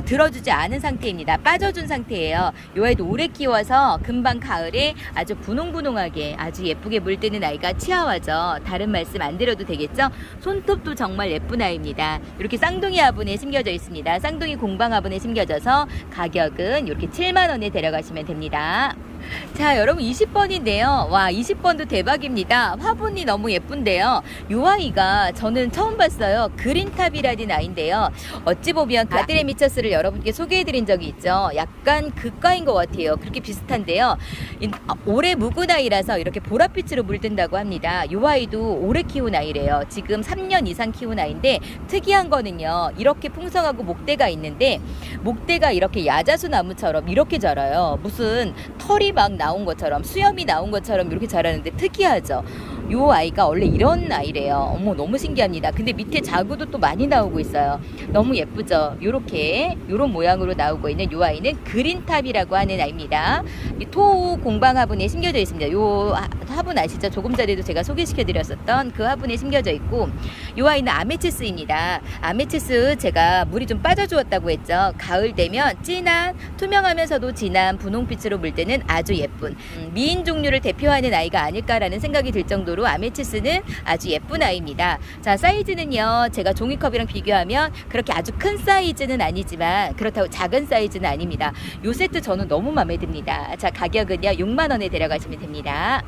들어주지 않은 상태입니다. 빠져준 상태예요. 이 아이도 오래 키워서 금방 가을에 아주 분홍분홍하게 아주 예쁘게 물드는 아이가 치아와죠. 다른 말씀 안 드려도 되겠죠? 손톱도 정말 예쁜 아이입니다. 이렇게 쌍둥이 화분에 심겨져 있습니다. 쌍둥이 공방 화분에 심겨져서 가격은 이렇게 7만 원에 데려가시면 됩니다. 자, 여러분 20번인데요. 와, 20번도 대박입니다. 화분이 너무 예쁜데요. 이 아이가 저는 처음 봤어요. 그린탑이라는 아이인데요. 어찌 보면 아드레미처스를 여러분께 소개해드린 적이 있죠. 약간 극가인 것 같아요. 그렇게 비슷한데요. 올해 묵은 아이라서 이렇게 보랏빛으로 물든다고 합니다. 이 아이도 오래 키운 아이래요. 지금 3년 이상 키운 아이인데 특이한 거는요. 이렇게 풍성하고 목대가 있는데 목대가 이렇게 야자수 나무처럼 이렇게 자라요. 무슨 털이 막 나온 것처럼 수염이 나온 것처럼 이렇게 자라는데 특이하죠. 요 아이가 원래 이런 아이래요. 어머, 너무 신기합니다. 근데 밑에 자구도 또 많이 나오고 있어요. 너무 예쁘죠. 요런 모양으로 나오고 있는 요 아이는 그린탑이라고 하는 아이입니다. 이 토 공방 화분에 심겨져 있습니다. 요 화분 아시죠? 조금 전에도 제가 소개시켜 드렸었던 그 화분에 심겨져 있고, 요 아이는 아메치스입니다. 아메치스 제가 물이 좀 빠져 주었다고 했죠. 가을 되면 진한 투명하면서도 진한 분홍빛으로 물드는 아주 예쁜 미인 종류를 대표하는 아이가 아닐까라는 생각이 들 정도로 아메치스는 아주 예쁜 아이입니다. 자, 사이즈는요, 제가 종이컵이랑 비교하면 그렇게 아주 큰 사이즈는 아니지만 그렇다고 작은 사이즈는 아닙니다. 요 세트 저는 너무 마음에 듭니다. 자, 가격은요 6만 원에 데려가시면 됩니다.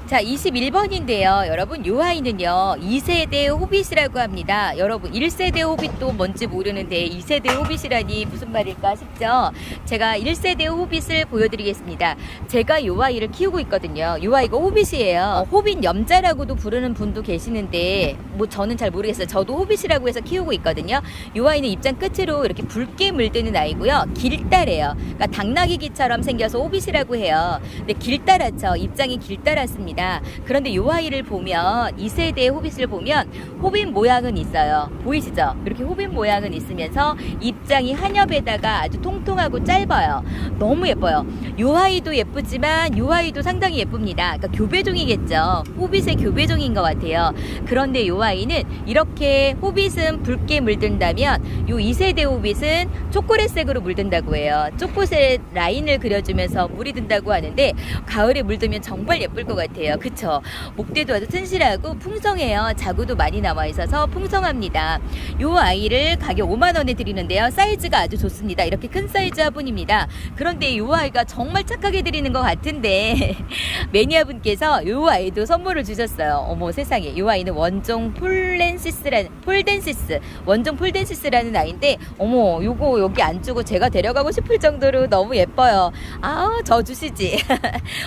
자, 21번인데요. 여러분, 요 아이는요 2세대 호빗이라고 합니다. 여러분, 1세대 호빗도 뭔지 모르는데 2세대 호빗이라니 무슨 말일까 싶죠. 제가 1세대 호빗을 보여드리겠습니다. 제가 요 아이를 키우고 있거든요. 요 아이가 호빗이에요. 호빗 염자라고도 부르는 분도 계시는데 뭐 저는 잘 모르겠어요. 저도 호빗이라고 해서 키우고 있거든요. 요 아이는 입장 끝으로 이렇게 붉게 물드는 아이고요. 길다래요. 그러니까 당나귀기처럼 생겨서 호빗이라고 해요. 근데 길다랗죠. 입장이 길다랗습니다. 그런데 이 아이를 보면 2세대의 호빗을 보면 호빗 모양은 있어요. 보이시죠? 이렇게 호빗 모양은 있으면서 입장이 한엽에다가 아주 통통하고 짧아요. 너무 예뻐요. 이 아이도 예쁘지만 이 아이도 상당히 예쁩니다. 그러니까 교배종이겠죠. 호빗의 교배종인 것 같아요. 그런데 이 아이는 이렇게 호빗은 붉게 물든다면 이 2세대 호빗은 초콜릿색으로 물든다고 해요. 초콜릿 라인을 그려주면서 물이 든다고 하는데 가을에 물들면 정말 예쁠 것 같아요. 그쵸? 목대도 아주 튼실하고 풍성해요. 자구도 많이 나와 있어서 풍성합니다. 이 아이를 가격 5만 원에 드리는데요. 사이즈가 아주 좋습니다. 이렇게 큰 사이즈 화분입니다. 그런데 이 아이가 정말 착하게 드리는 것 같은데 매니아분께서 이 아이도 선물을 주셨어요. 어머 세상에. 이 아이는 원종 폴덴시스라는 아이인데 어머 요거 여기 안 주고 제가 데려가고 싶을 정도로 너무 예뻐요. 저 주시지.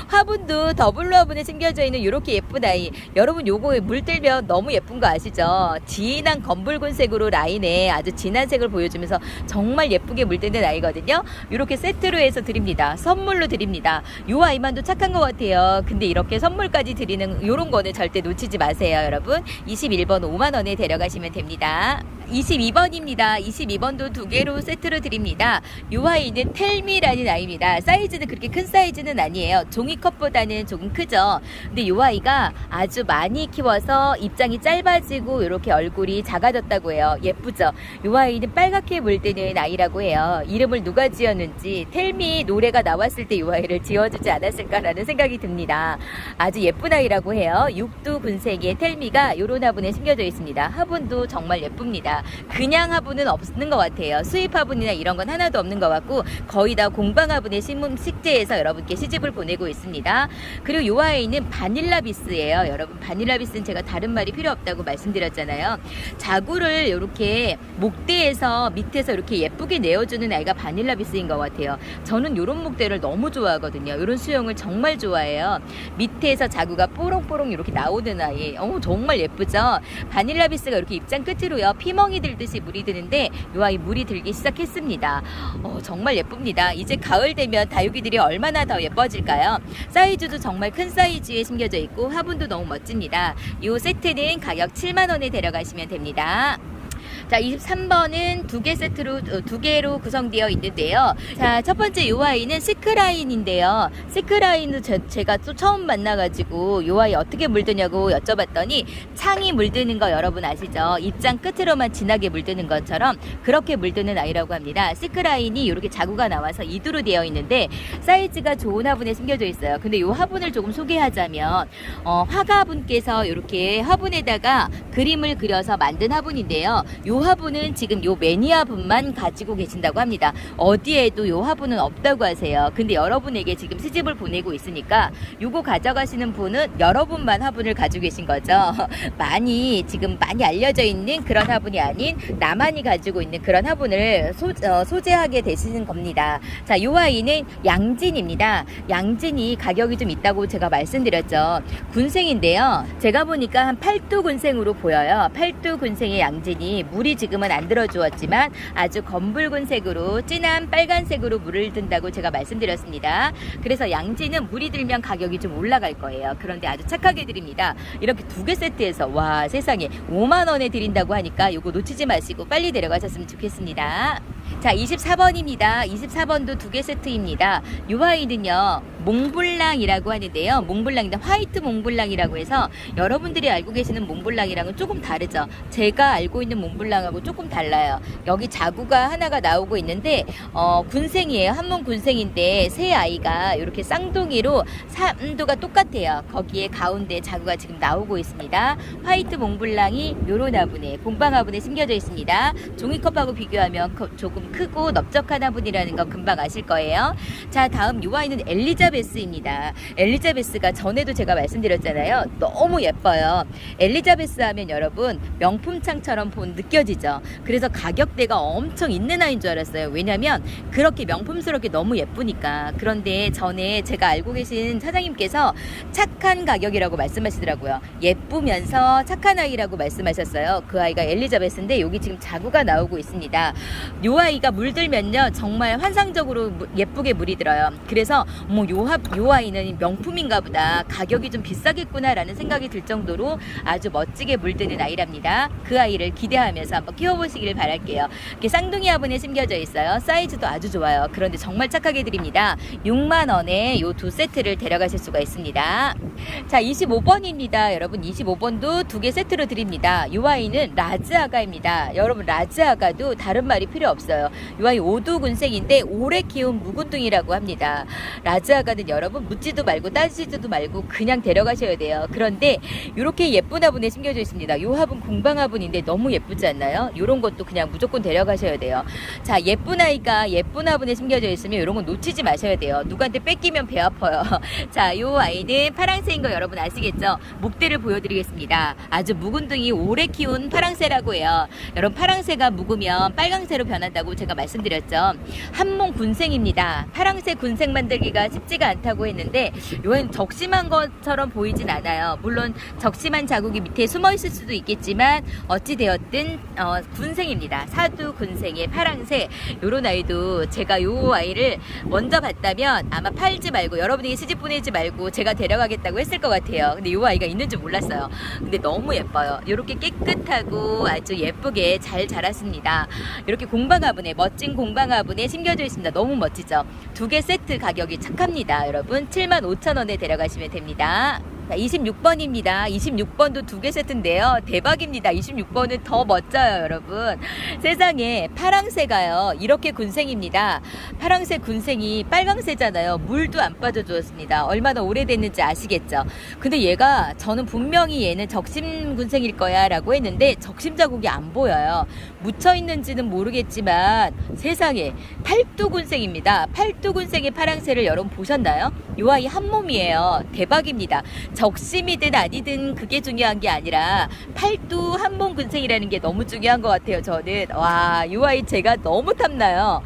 화분도 더블로 화분에 심겨져 있는 이렇게 예쁜 아이. 여러분 요거 물들면 너무 예쁜 거 아시죠? 진한 검붉은색으로 라인에 아주 진한 색을 보여주면서 정말 예쁘게 물드는 아이거든요. 이렇게 세트로 해서 드립니다. 선물로 드립니다. 요 아이만도 착한 것 같아요. 근데 이렇게 선물까지 드리는 요런 거는 절대 놓치지 마세요. 여러분 21번 5만 원에 데려가시면 됩니다. 22번입니다. 22번도 두 개로 세트로 드립니다. 이 아이는 텔미라는 아이입니다. 사이즈는 그렇게 큰 사이즈는 아니에요. 종이컵보다는 조금 크죠. 근데 이 아이가 아주 많이 키워서 입장이 짧아지고 이렇게 얼굴이 작아졌다고 해요. 예쁘죠? 이 아이는 빨갛게 물드는 아이라고 해요. 이름을 누가 지었는지 텔미 노래가 나왔을 때 이 아이를 지어주지 않았을까라는 생각이 듭니다. 아주 예쁜 아이라고 해요. 육두군생의 텔미가 요런 화분에 심겨져 있습니다. 화분도 정말 예쁩니다. 그냥 화분은 없는 것 같아요. 수입 화분이나 이런 건 하나도 없는 것 같고 거의 다 공방 화분에 심은 식재해서 여러분께 시집을 보내고 있습니다. 그리고 이 아이는 바닐라비스예요. 여러분 바닐라비스는 제가 다른 말이 필요 없다고 말씀드렸잖아요. 자구를 이렇게 목대에서 밑에서 이렇게 예쁘게 내어주는 아이가 바닐라비스인 것 같아요. 저는 이런 목대를 너무 좋아하거든요. 이런 수영을 정말 좋아해요. 밑에서 자구가 뽀롱뽀롱 이렇게 나오는 아이. 정말 예쁘죠? 바닐라비스가 이렇게 입장 끝으로요. 피멍이 들듯이 물이 드는데 이 아이 물이 들기 시작했습니다. 정말 예쁩니다. 이제 가을 되면 다육이들이 얼마나 더 예뻐질까요? 사이즈도 정말 큰 사이즈에 심겨져 있고 화분도 너무 멋집니다. 이 세트는 가격 7만원에 데려가시면 됩니다. 자, 23번은 두 개 세트로 두 개로 구성되어 있는데요. 자, 첫 번째 이 아이는 시크라인인데요. 시크라인도 제가 또 처음 만나가지고 이 아이 어떻게 물드냐고 여쭤봤더니 창이 물드는 거 여러분 아시죠? 입장 끝으로만 진하게 물드는 것처럼 그렇게 물드는 아이라고 합니다. 시크라인이 이렇게 자구가 나와서 이두로 되어 있는데 사이즈가 좋은 화분에 심겨져 있어요. 근데 이 화분을 조금 소개하자면 화가분께서 이렇게 화분에다가 그림을 그려서 만든 화분인데요. 이 화분은 지금 요 매니아 분만 가지고 계신다고 합니다. 어디에도 요 화분은 없다고 하세요. 근데 여러분에게 지금 시집을 보내고 있으니까 요거 가져가시는 분은 여러분만 화분을 가지고 계신 거죠. 지금 많이 알려져 있는 그런 화분이 아닌 나만이 가지고 있는 그런 화분을 소재하게 되시는 겁니다. 자, 요 아이는 양진입니다. 양진이 가격이 좀 있다고 제가 말씀드렸죠. 군생인데요. 제가 보니까 한 8두 군생으로 보여요. 8두 군생의 양진이 물이 지금은 안 들어주었지만 아주 검붉은색으로 진한 빨간색으로 물을 든다고 제가 말씀드렸습니다. 그래서 양지는 물이 들면 가격이 좀 올라갈 거예요. 그런데 아주 착하게 드립니다. 이렇게 두 개 세트에서 와 세상에 5만원에 드린다고 하니까 이거 놓치지 마시고 빨리 데려가셨으면 좋겠습니다. 자, 24번입니다. 24번도 두 개 세트입니다. 이 아이는요 몽블랑이라고 하는데요. 몽블랑인데 화이트 몽블랑이라고 해서 여러분들이 알고 계시는 몽블랑이랑은 조금 다르죠. 제가 알고 있는 몽블랑하고 조금 달라요. 여기 자구가 하나가 나오고 있는데 군생이에요. 한문 군생인데 새 아이가 이렇게 쌍둥이로 삼도가 똑같아요. 거기에 가운데 자구가 지금 나오고 있습니다. 화이트 몽블랑이 요런 화분에 공방 화분에 심겨져 있습니다. 종이컵하고 비교하면 조금 크고 넓적한 화분이라는 거 금방 아실 거예요. 자, 다음 이 아이는 엘리자베스입니다. 엘리자베스가 전에도 제가 말씀드렸잖아요. 너무 예뻐요. 엘리자베스 하면 여러분 명품창처럼 느껴지죠. 그래서 가격대가 엄청 있는 아이인 줄 알았어요. 왜냐면 그렇게 명품스럽게 너무 예쁘니까. 그런데 전에 제가 알고 계신 사장님께서 착한 가격이라고 말씀하시더라고요. 예쁘면서 착한 아이라고 말씀하셨어요. 그 아이가 엘리자베스인데 여기 지금 자구가 나오고 있습니다. 이 아이가 물들면요 정말 환상적으로 예쁘게 물이 들어요. 그래서 요 아이는 명품인가 보다, 가격이 좀 비싸겠구나 라는 생각이 들 정도로 아주 멋지게 물드는 아이랍니다. 그 아이를 기대하면서 한번 키워보시기를 바랄게요. 이렇게 쌍둥이 화분에 심겨져 있어요. 사이즈도 아주 좋아요. 그런데 정말 착하게 드립니다. 6만원에 요 두 세트를 데려가실 수가 있습니다. 자, 25번입니다. 여러분 25번도 두 개 세트로 드립니다. 이 아이는 라즈아가입니다. 여러분 라즈아가도 다른 말이 필요 없어요. 이 아이 오두군생인데 오래 키운 묵은둥이라고 합니다. 라즈아가는 여러분 묻지도 말고 따지지도 말고 그냥 데려가셔야 돼요. 그런데 이렇게 예쁜 화분에 심겨져 있습니다. 이 화분 공방 화분인데 너무 예쁘지 않나요? 이런 것도 그냥 무조건 데려가셔야 돼요. 자, 예쁜 아이가 예쁜 화분에 심겨져 있으면 이런 건 놓치지 마셔야 돼요. 누구한테 뺏기면 배 아파요. 자, 이 아이는 파랑새인 거 여러분 아시겠죠? 목대를 보여드리겠습니다. 아주 묵은둥이 오래 키운 파랑새라고 해요. 여러분 파랑새가 묵으면 빨강새로 변한다고 군생이라고 제가 말씀드렸죠. 한몸 군생입니다. 파랑새 군생 만들기가 쉽지가 않다고 했는데 이건 적심한 것처럼 보이진 않아요. 물론 적심한 자국이 밑에 숨어 있을 수도 있겠지만 어찌되었든 군생입니다. 사두 군생의 파랑새. 요런 아이도 제가 요 아이를 먼저 봤다면 아마 팔지 말고 여러분에게 시집 보내지 말고 제가 데려가겠다고 했을 것 같아요. 근데 요 아이가 있는 줄 몰랐어요. 근데 너무 예뻐요. 이렇게 깨끗하고 아주 예쁘게 잘 자랐습니다. 이렇게 공방화분에 멋진 공방화분에 심겨져 있습니다. 너무 멋지죠. 2개 세트 가격이 착합니다. 여러분 75,000원에 데려가시면 됩니다. 26번입니다. 26번도 2개 세트인데요. 대박입니다. 26번은 더 멋져요, 여러분. 세상에 파랑새가요. 이렇게 군생입니다. 파랑새 군생이 빨강새잖아요. 물도 안 빠져주었습니다. 얼마나 오래됐는지 아시겠죠? 근데 얘가 저는 분명히 얘는 적심 군생일 거야 라고 했는데 적심 자국이 안 보여요. 묻혀있는지는 모르겠지만 세상에 팔두 군생입니다. 팔두 군생의 파랑새를 여러분 보셨나요? 이 아이 한 몸이에요. 대박입니다. 적심이든 아니든 그게 중요한 게 아니라 팔두 한몸 군생이라는 게 너무 중요한 것 같아요. 저는 와, 이 아이 제가 너무 탐나요.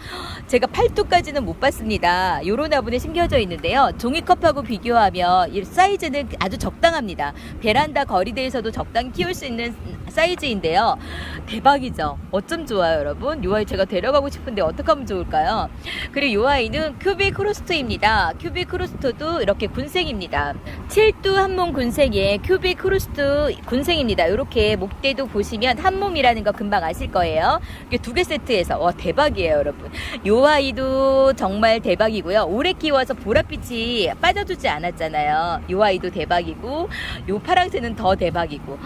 제가 팔두까지는 못 봤습니다. 요런 화분에 심겨져 있는데요. 종이컵하고 비교하면 이 사이즈는 아주 적당합니다. 베란다 거리대에서도 적당히 키울 수 있는 사이즈인데요. 대박이죠. 어쩜 좋아요, 여러분. 이 아이 제가 데려가고 싶은데 어떻게 하면 좋을까요? 그리고 이 아이는 큐빅 크루스트입니다. 큐빅 크루스트도 이렇게 군생입니다. 7두 한몸 군생의 큐빅 크루스트 군생입니다. 이렇게 목대도 보시면 한몸이라는 거 금방 아실 거예요. 이게 2개 세트에서 와, 대박이에요, 여러분. 이 아이도 정말 대박이고요. 오래 키워서 보랏빛이 빠져주지 않았잖아요. 이 아이도 대박이고 이 파랑새는 더 대박이고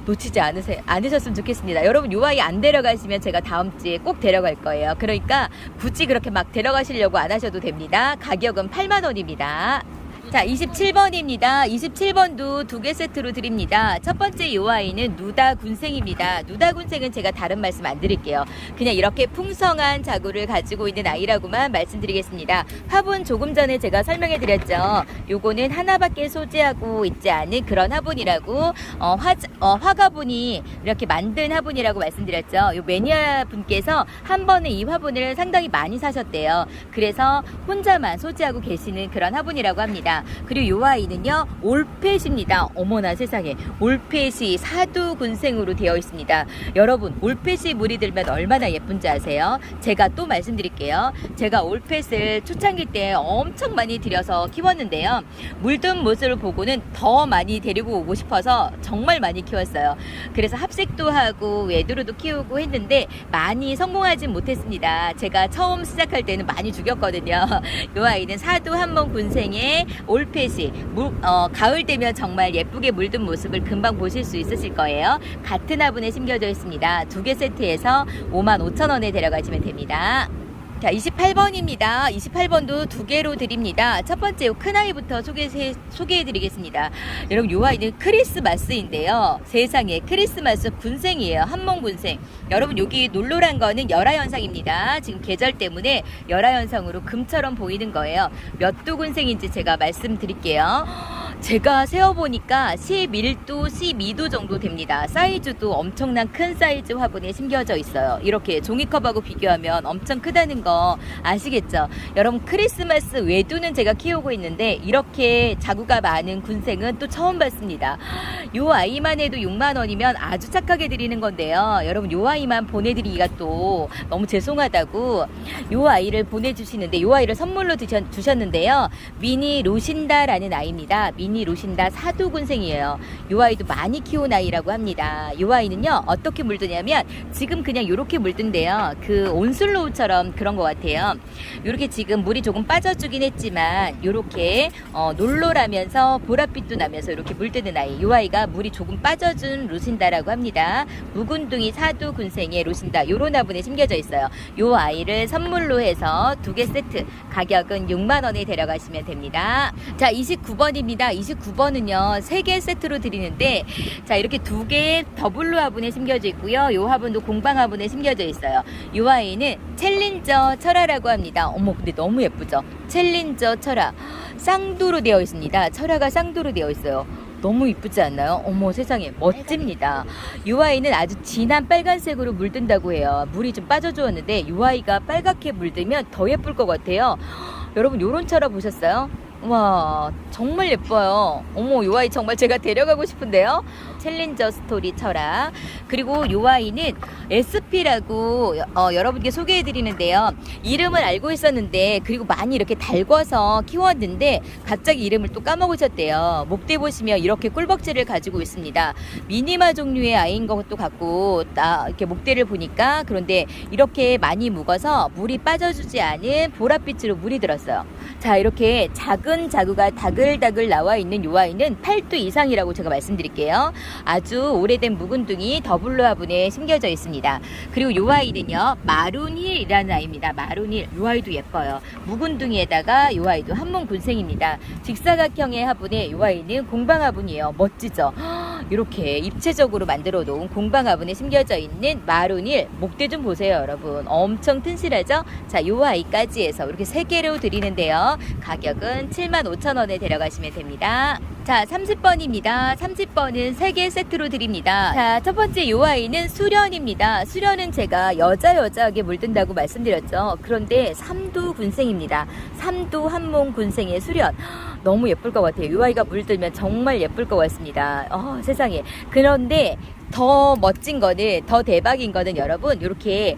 놓치지 않으셨으면 좋겠습니다. 여러분 이 아이 안 데려가시면 제가 다음 주에 꼭 데려갈 거예요. 그러니까 굳이 그렇게 막 데려가시려고 안 하셔도 됩니다. 가격은 8만원입니다. 자, 27번입니다. 27번도 2개 세트로 드립니다. 첫 번째 이 아이는 누다 군생입니다. 누다 군생은 제가 다른 말씀 안 드릴게요. 그냥 이렇게 풍성한 자구를 가지고 있는 아이라고만 말씀드리겠습니다. 화분 조금 전에 제가 설명해 드렸죠. 요거는 하나밖에 소지하고 있지 않은 그런 화분이라고 화가분이 이렇게 만든 화분이라고 말씀드렸죠. 요 매니아 분께서 한 번에 이 화분을 상당히 많이 사셨대요. 그래서 혼자만 소지하고 계시는 그런 화분이라고 합니다. 그리고 이 아이는요 올펫입니다. 어머나 세상에, 올펫이 사두 군생으로 되어 있습니다. 여러분 올펫이 물이 들면 얼마나 예쁜지 아세요? 제가 또 말씀드릴게요. 제가 올펫을 초창기 때 엄청 많이 들여서 키웠는데요. 물든 모습을 보고는 더 많이 데리고 오고 싶어서 정말 많이 키웠어요. 그래서 합색도 하고 외두루도 키우고 했는데 많이 성공하진 못했습니다. 제가 처음 시작할 때는 많이 죽였거든요. 이 아이는 사두 한몸 군생의 올펫이 가을 되면 정말 예쁘게 물든 모습을 금방 보실 수 있으실 거예요. 같은 화분에 심겨져 있습니다. 2개 세트에서 55,000원에 데려가시면 됩니다. 자, 28번입니다. 28번도 2개로 드립니다. 첫 번째 큰 아이부터 소개해 드리겠습니다. 여러분 이 아이는 크리스마스인데요. 세상에 크리스마스 군생이에요. 한몸 군생. 여러분 여기 놀노란 거는 열화현상입니다. 지금 계절 때문에 열화현상으로 금처럼 보이는 거예요. 몇 두 군생인지 제가 말씀드릴게요. 제가 세어보니까 11도, 12도 정도 됩니다. 사이즈도 엄청난 큰 사이즈 화분에 심겨져 있어요. 이렇게 종이컵하고 비교하면 엄청 크다는 거 아시겠죠? 여러분 크리스마스 외두는 제가 키우고 있는데 이렇게 자구가 많은 군생은 또 처음 봤습니다. 요 아이만 해도 6만원이면 아주 착하게 드리는 건데요. 여러분 요 아이만 보내드리기가 또 너무 죄송하다고 요 아이를 보내주시는데 요 아이를 선물로 주셨는데요. 미니 루신다라는 아이입니다. 미니 루신다 사두 군생이에요. 요 아이도 많이 키운 아이라고 합니다. 요 아이는요 어떻게 물드냐면 지금 그냥 요렇게 물든데요. 그 온슬로우처럼 그런 것 같아요. 요렇게 지금 물이 조금 빠져주긴 했지만 요렇게 놀놀하면서 보랏빛도 나면서 이렇게 물드는 아이. 요 아이가 물이 조금 빠져준 루신다라고 합니다. 묵은둥이 사두 군생의 루신다 요런 화분에 심겨져 있어요. 요 아이를 선물로 해서 2개 세트 가격은 6만원에 데려가시면 됩니다. 자, 29번입니다. 29번은요 3개 세트로 드리는데 자, 이렇게 2개 더블로 화분에 심겨져 있고요. 요 화분도 공방 화분에 심겨져 있어요. 요 아이는 챌린저 철화라고 합니다. 어머, 근데 너무 예쁘죠? 챌린저 철화 쌍두로 되어 있습니다. 철화가 쌍두로 되어 있어요. 너무 이쁘지 않나요? 어머 세상에 멋집니다. 이 아이는 아주 진한 빨간색으로 물든다고 해요. 물이 좀 빠져주었는데 이 아이가 빨갛게 물들면 더 예쁠 것 같아요. 여러분 요런 철화 보셨어요? 와 정말 예뻐요. 어머 요 아이 정말 제가 데려가고 싶은데요. 챌린저 스토리 철학. 그리고 요 아이는 SP라고 여러분께 소개해 드리는데요. 이름을 알고 있었는데 그리고 많이 이렇게 달궈서 키웠는데 갑자기 이름을 또 까먹으셨대요. 목대 보시면 이렇게 꿀벅지를 가지고 있습니다. 미니마 종류의 아이인 것도 같고 이렇게 목대를 보니까 그런데 이렇게 많이 묵어서 물이 빠져주지 않은 보랏빛으로 물이 들었어요. 자 이렇게 작은 자구가 다글다글 나와 있는 요 아이는 8두 이상이라고 제가 말씀드릴게요. 아주 오래된 묵은둥이 더블로 화분에 심겨져 있습니다. 그리고 요 아이는요 마룬힐이라는 아이입니다. 마룬힐 요 아이도 예뻐요. 묵은둥이에다가 요 아이도 한몸군생입니다. 직사각형의 화분에 요 아이는 공방 화분이에요. 멋지죠? 이렇게 입체적으로 만들어 놓은 공방 화분에 심겨져 있는 마룬힐 목대 좀 보세요 여러분. 엄청 튼실하죠? 자 요 아이까지 해서 이렇게 3개로 드리는데요. 가격은 75,000원에 데려가시면 됩니다. 자 30번입니다. 30번은 3개 세트로 드립니다. 자 첫 번째 요 아이는 수련입니다. 수련은 제가 여자하게 물든다고 말씀드렸죠. 그런데 삼두 군생입니다. 삼두 한몸 군생의 수련 너무 예쁠 것 같아요. 요 아이가 물들면 정말 예쁠 것 같습니다. 세상에. 그런데 더 멋진 거는 더 대박인 거는 여러분 이렇게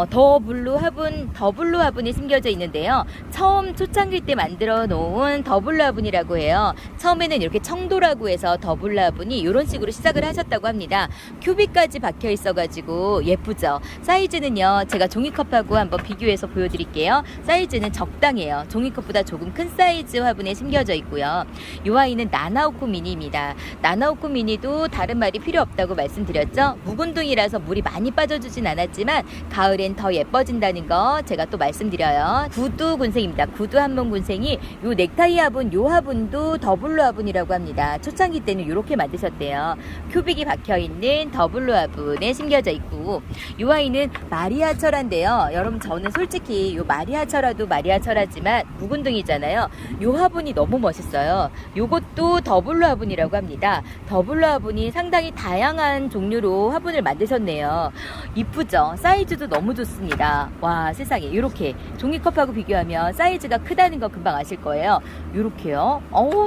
더블루 화분이 심겨져 있는데요. 처음 초창기 때 만들어 놓은 더블루 화분이라고 해요. 처음에는 이렇게 청도라고 해서 더블루 화분이 이런 식으로 시작을 하셨다고 합니다. 큐빅까지 박혀 있어 가지고 예쁘죠. 사이즈는요 제가 종이컵하고 한번 비교해서 보여드릴게요. 사이즈는 적당해요. 종이컵보다 조금 큰 사이즈 화분에 심겨져 있고요. 이 아이는 나나오코 미니입니다. 나나오코 미니도 다른 말이 필요 없다고 말씀드렸죠. 묵은둥이라서 물이 많이 빠져주진 않았지만 가을엔 더 예뻐진다는 거 제가 또 말씀드려요. 구두 군생입니다. 구두 한몸 군생이 요 넥타이 화분 요 화분도 더블로 화분이라고 합니다. 초창기 때는 이렇게 만드셨대요. 큐빅이 박혀있는 더블로 화분에 심겨져 있고 요 아이는 마리아 철화인데요. 여러분 저는 솔직히 요 마리아 철화도 마리아 철화지만 묵은둥이잖아요. 요 화분이 너무 멋있어요. 요것도 더블로 화분이라고 합니다. 더블로 화분이 상당히 다양한 종류로 화분을 만드셨네요. 이쁘죠? 사이즈도 너무 좋습니다. 와 세상에 이렇게 종이컵하고 비교하면 사이즈가 크다는 거 금방 아실 거예요. 이렇게요.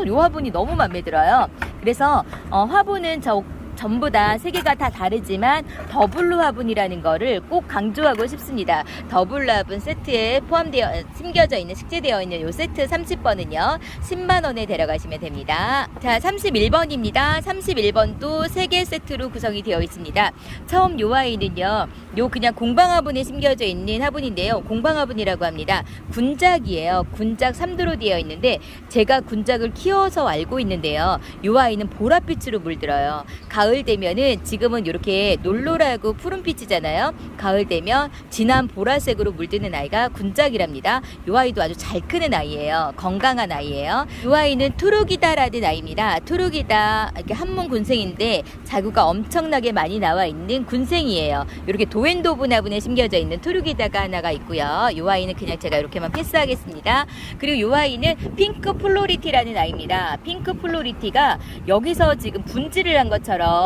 요 화분이 너무 마음에 들어요. 그래서 화분은 전부 다 3개가 다 다르지만 더블로 화분이라는 거를 꼭 강조하고 싶습니다. 더블로 화분 세트에 심겨져 있는 식재되어 있는 요 세트 30번은요 10만원에 데려가시면 됩니다. 자 31번입니다. 31번도 3개 세트로 구성이 되어 있습니다. 처음 요 아이는요 요 그냥 공방 화분에 심겨져 있는 화분인데요. 공방 화분이라고 합니다. 군작이에요. 군작 3두로 되어 있는데 제가 군작을 키워서 알고 있는데요. 요 아이는 보랏빛으로 물들어요. 가을 되면은 지금은 이렇게 놀놀하고 푸른빛이잖아요. 가을 되면 진한 보라색으로 물드는 아이가 군작이랍니다. 이 아이도 아주 잘 크는 아이예요. 건강한 아이예요. 이 아이는 투르기다라는 아이입니다. 투르기다 이렇게 한몸 군생인데 자구가 엄청나게 많이 나와 있는 군생이에요. 이렇게 도엔도분 화분에 심겨져 있는 투르기다가 하나가 있고요. 이 아이는 그냥 제가 이렇게만 패스하겠습니다. 그리고 이 아이는 핑크 플로리티라는 아이입니다. 핑크 플로리티가 여기서 지금 분질을 한 것처럼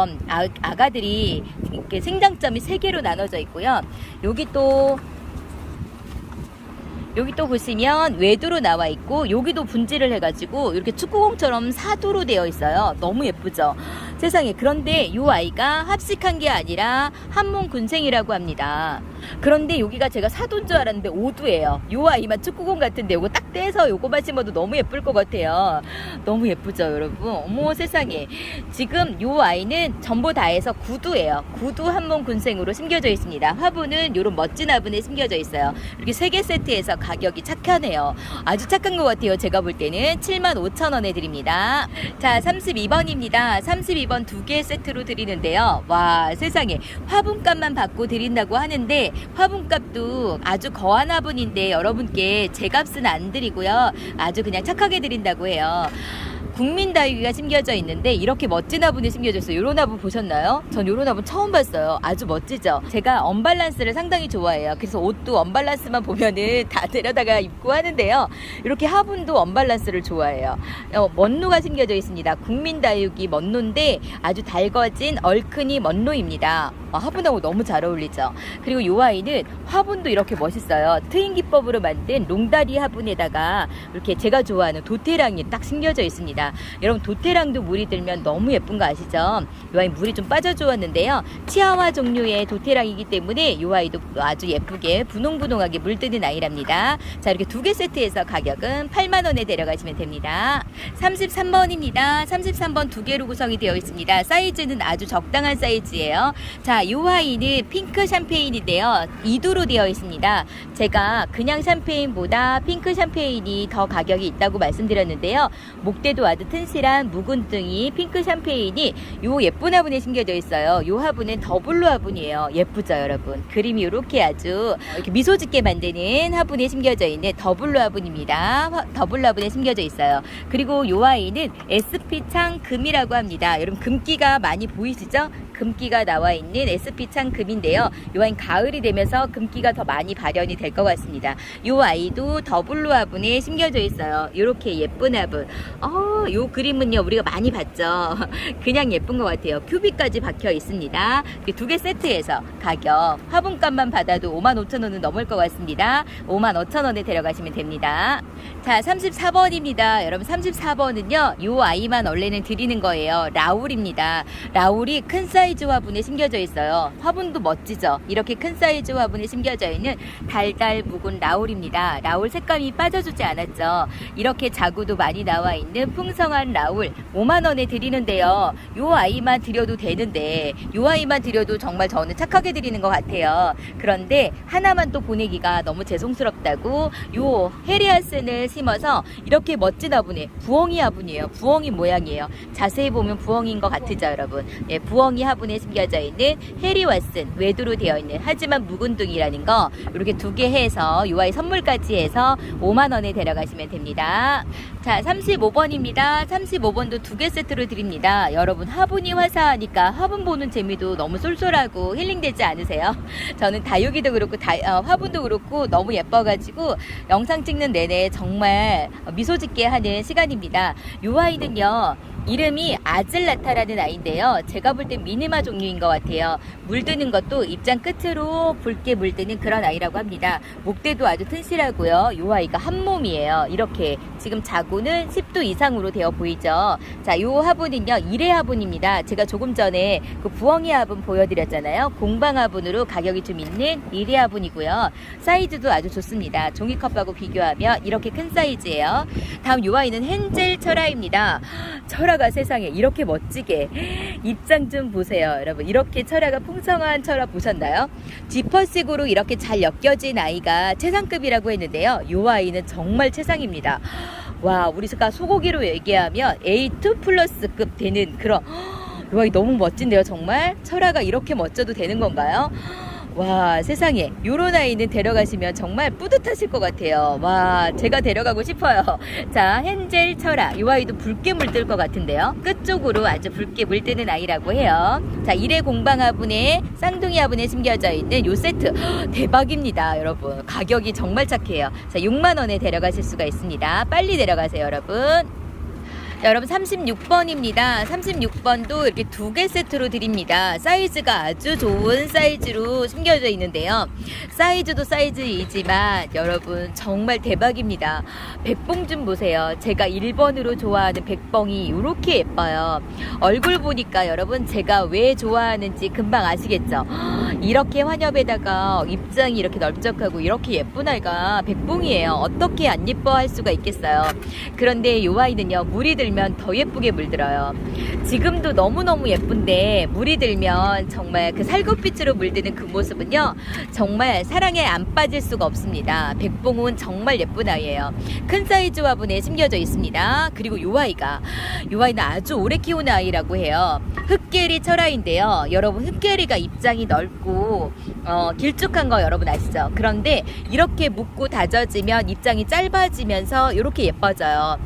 아가들이 이렇게 생장점이 3개로 나눠져 있고요. 여기 또 보시면 외두로 나와 있고 여기도 분질을 해가지고 이렇게 축구공처럼 4두로 되어 있어요. 너무 예쁘죠? 세상에. 그런데 이 아이가 합식한 게 아니라 한몸 군생이라고 합니다. 그런데 여기가 제가 4두인 줄 알았는데 5두예요. 이 아이만 축구공 같은데 요거 딱 떼서 요거만 심어도 너무 예쁠 것 같아요. 너무 예쁘죠 여러분? 어머 세상에. 지금 이 아이는 전부 다 해서 9두예요. 9두 한몸 군생으로 심겨져 있습니다. 화분은 요런 멋진 화분에 심겨져 있어요. 이렇게 3개 세트에서 가격이 착하네요. 아주 착한 것 같아요. 제가 볼 때는 75,000원에 드립니다. 자 32번입니다. 32번 2개 세트로 드리는데요. 와 세상에. 화분값만 받고 드린다고 하는데 화분값도 아주 거한 화분인데 여러분께 제 값은 안 드리고요. 아주 그냥 착하게 드린다고 해요. 국민다육이가 심겨져 있는데 이렇게 멋진 화분이 심겨져 있어요. 요런 화분 보셨나요? 전 요런 화분 처음 봤어요. 아주 멋지죠? 제가 언밸런스를 상당히 좋아해요. 그래서 옷도 언밸런스만 보면은 다 데려다가 입고 하는데요. 이렇게 화분도 언밸런스를 좋아해요. 먼로가 심겨져 있습니다. 국민다육이 먼로인데 아주 달궈진 얼큰이 먼로입니다. 화분하고 너무 잘 어울리죠. 그리고 이 아이는 화분도 이렇게 멋있어요. 트임 기법으로 만든 롱다리 화분에다가 이렇게 제가 좋아하는 도테랑이 딱 심겨져 있습니다. 여러분 도테랑도 물이 들면 너무 예쁜 거 아시죠? 이 아이 물이 좀 빠져 주었는데요. 치아와 종류의 도테랑이기 때문에 이 아이도 아주 예쁘게 분홍분홍하게 물드는 아이랍니다. 자, 이렇게 두 개 세트해서 가격은 8만원에 데려가시면 됩니다. 33번입니다. 33번 두 개로 구성이 되어 있습니다. 사이즈는 아주 적당한 사이즈예요. 자, 이 아이는 핑크 샴페인인데요. 2두로 되어 있습니다. 제가 그냥 샴페인보다 핑크 샴페인이 더 가격이 있다고 말씀드렸는데요. 목대도 아주 튼실한 묵은등이 핑크 샴페인이 요 예쁜 화분에 심겨져 있어요. 요 화분은 더블로 화분이에요. 예쁘죠, 여러분? 그림이 이렇게 아주 이렇게 미소 짓게 만드는 화분에 심겨져 있는 더블로 화분입니다. 더블로 화분에 심겨져 있어요. 그리고 요 아이는 SP창 금이라고 합니다. 여러분 금기가 많이 보이시죠? 금기가 나와 있는 SP창 금인데요. 요 아이는 가을이 되면서 금기가 더 많이 발현이 될 것 같습니다. 요 아이도 더블로 화분에 심겨져 있어요. 이렇게 예쁜 화분. 요 그림은요 우리가 많이 봤죠. 그냥 예쁜 것 같아요. 큐빅까지 박혀 있습니다. 두 개 세트에서 가격 화분값만 받아도 55,000원은 넘을 것 같습니다. 55,000원에 데려가시면 됩니다. 자, 34번입니다. 여러분 34번은요 요 아이만 원래는 드리는 거예요. 라울입니다. 라울이 큰 사이즈 화분에 심겨져 있어요. 화분도 멋지죠? 이렇게 큰 사이즈 화분에 심겨져 있는 달달 묵은 라울입니다. 라울 색감이 빠져주지 않았죠? 이렇게 자구도 많이 나와 있는 풍성한 라울 5만원에 드리는데요. 요 아이만 드려도 되는데 요 아이만 드려도 정말 저는 착하게 드리는 것 같아요. 그런데 하나만 또 보내기가 너무 죄송스럽다고 요 헤리아슨을 심어서 이렇게 멋진 화분에 부엉이 화분이에요. 부엉이 모양이에요. 자세히 보면 부엉이인 것 같으죠, 여러분? 예, 부엉이 화분에 심겨져 있는 헤리왓슨 외두로 되어 있는 하지만 묵은둥이라는 거 이렇게 두 개 해서 요 아이 선물까지 해서 5만원에 데려가시면 됩니다. 자, 35번입니다. 35번도 두 개 세트로 드립니다. 여러분 화분이 화사하니까 화분 보는 재미도 너무 쏠쏠하고 힐링되지 않으세요? 저는 다육이도 그렇고 화분도 그렇고 너무 예뻐가지고 영상 찍는 내내 정말 미소 짓게 하는 시간입니다. 요 아이는요 이름이 아즐라타라는 아이인데요. 제가 볼 땐 미니마 종류인 것 같아요. 물드는 것도 입장 끝으로 붉게 물드는 그런 아이라고 합니다. 목대도 아주 튼실하고요. 이 아이가 한 몸이에요. 이렇게 지금 자구는 10도 이상으로 되어 보이죠. 자, 이 화분은요 1회 화분입니다. 제가 조금 전에 그 부엉이 화분 보여드렸잖아요. 공방 화분으로 가격이 좀 있는 1회 화분이고요. 사이즈도 아주 좋습니다. 종이컵하고 비교하면 이렇게 큰 사이즈예요. 다음 이 아이는 헨젤 철화입니다. 철화가 세상에 이렇게 멋지게 입장 좀 보세요. 여러분 이렇게 철화가 풍성한 철화 보셨나요? 지퍼식으로 이렇게 잘 엮여진 아이가 최상급이라고 했는데요. 이 아이는 정말 최상입니다. 와, 우리가 소고기로 얘기하면 A2 플러스급 되는 그런 이 아이 너무 멋진데요. 정말 철화가 이렇게 멋져도 되는 건가요? 와, 세상에 요런 아이는 데려가시면 정말 뿌듯하실 것 같아요. 와, 제가 데려가고 싶어요. 자, 헨젤 철화 이 아이도 붉게 물들 것 같은데요. 끝쪽으로 아주 붉게 물드는 아이라고 해요. 자, 1회 공방 화분에 쌍둥이 화분에 심겨져 있는 요 세트 대박입니다. 여러분 가격이 정말 착해요. 자, 6만원에 데려가실 수가 있습니다. 빨리 데려가세요, 여러분. 여러분 36번입니다. 36번도 이렇게 두 개 세트로 드립니다. 사이즈가 아주 좋은 사이즈로 심겨져 있는데요. 사이즈도 사이즈이지만 여러분 정말 대박입니다. 백봉 좀 보세요. 제가 1번으로 좋아하는 백봉이 이렇게 예뻐요. 얼굴 보니까 여러분 제가 왜 좋아하는지 금방 아시겠죠? 이렇게 환엽에다가 입장이 이렇게 넓적하고 이렇게 예쁜 아이가 백봉이에요. 어떻게 안 예뻐할 수가 있겠어요. 그런데 이 아이는요 물이 들면 더 예쁘게 물들어요. 지금도 너무너무 예쁜데 물이 들면 정말 그 살구빛으로 물드는 그 모습은요 정말 사랑에 안 빠질 수가 없습니다. 백봉은 정말 예쁜 아이예요. 큰 사이즈 화분에 심겨져 있습니다. 그리고 이 아이는 아주 오래 키우는 아이라고 해요. 흑계리 철화인데요. 여러분 흑계리가 입장이 넓고 길쭉한 거 여러분 아시죠? 그런데 이렇게 묶고 다져지면 입장이 짧아지면서 이렇게 예뻐져요.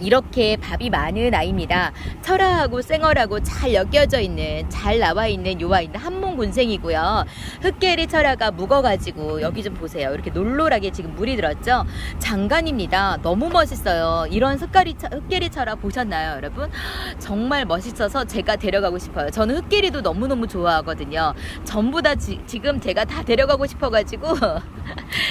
이렇게 밥이 많은 아이입니다. 철화하고 쌩얼하고 잘 엮여져 있는, 잘 나와 있는 요 아이는 한몸군생이고요. 흑계리 철화가 묵어가지고 여기 좀 보세요. 이렇게 놀놀하게 지금 물이 들었죠. 장관입니다. 너무 멋있어요. 이런 흑계리 철화 보셨나요, 여러분? 정말 멋있어서 제가 데려가고 싶어요. 저는 흑계리도 너무너무 좋아하거든요. 전부 다 지금 제가 다 데려가고 싶어가지고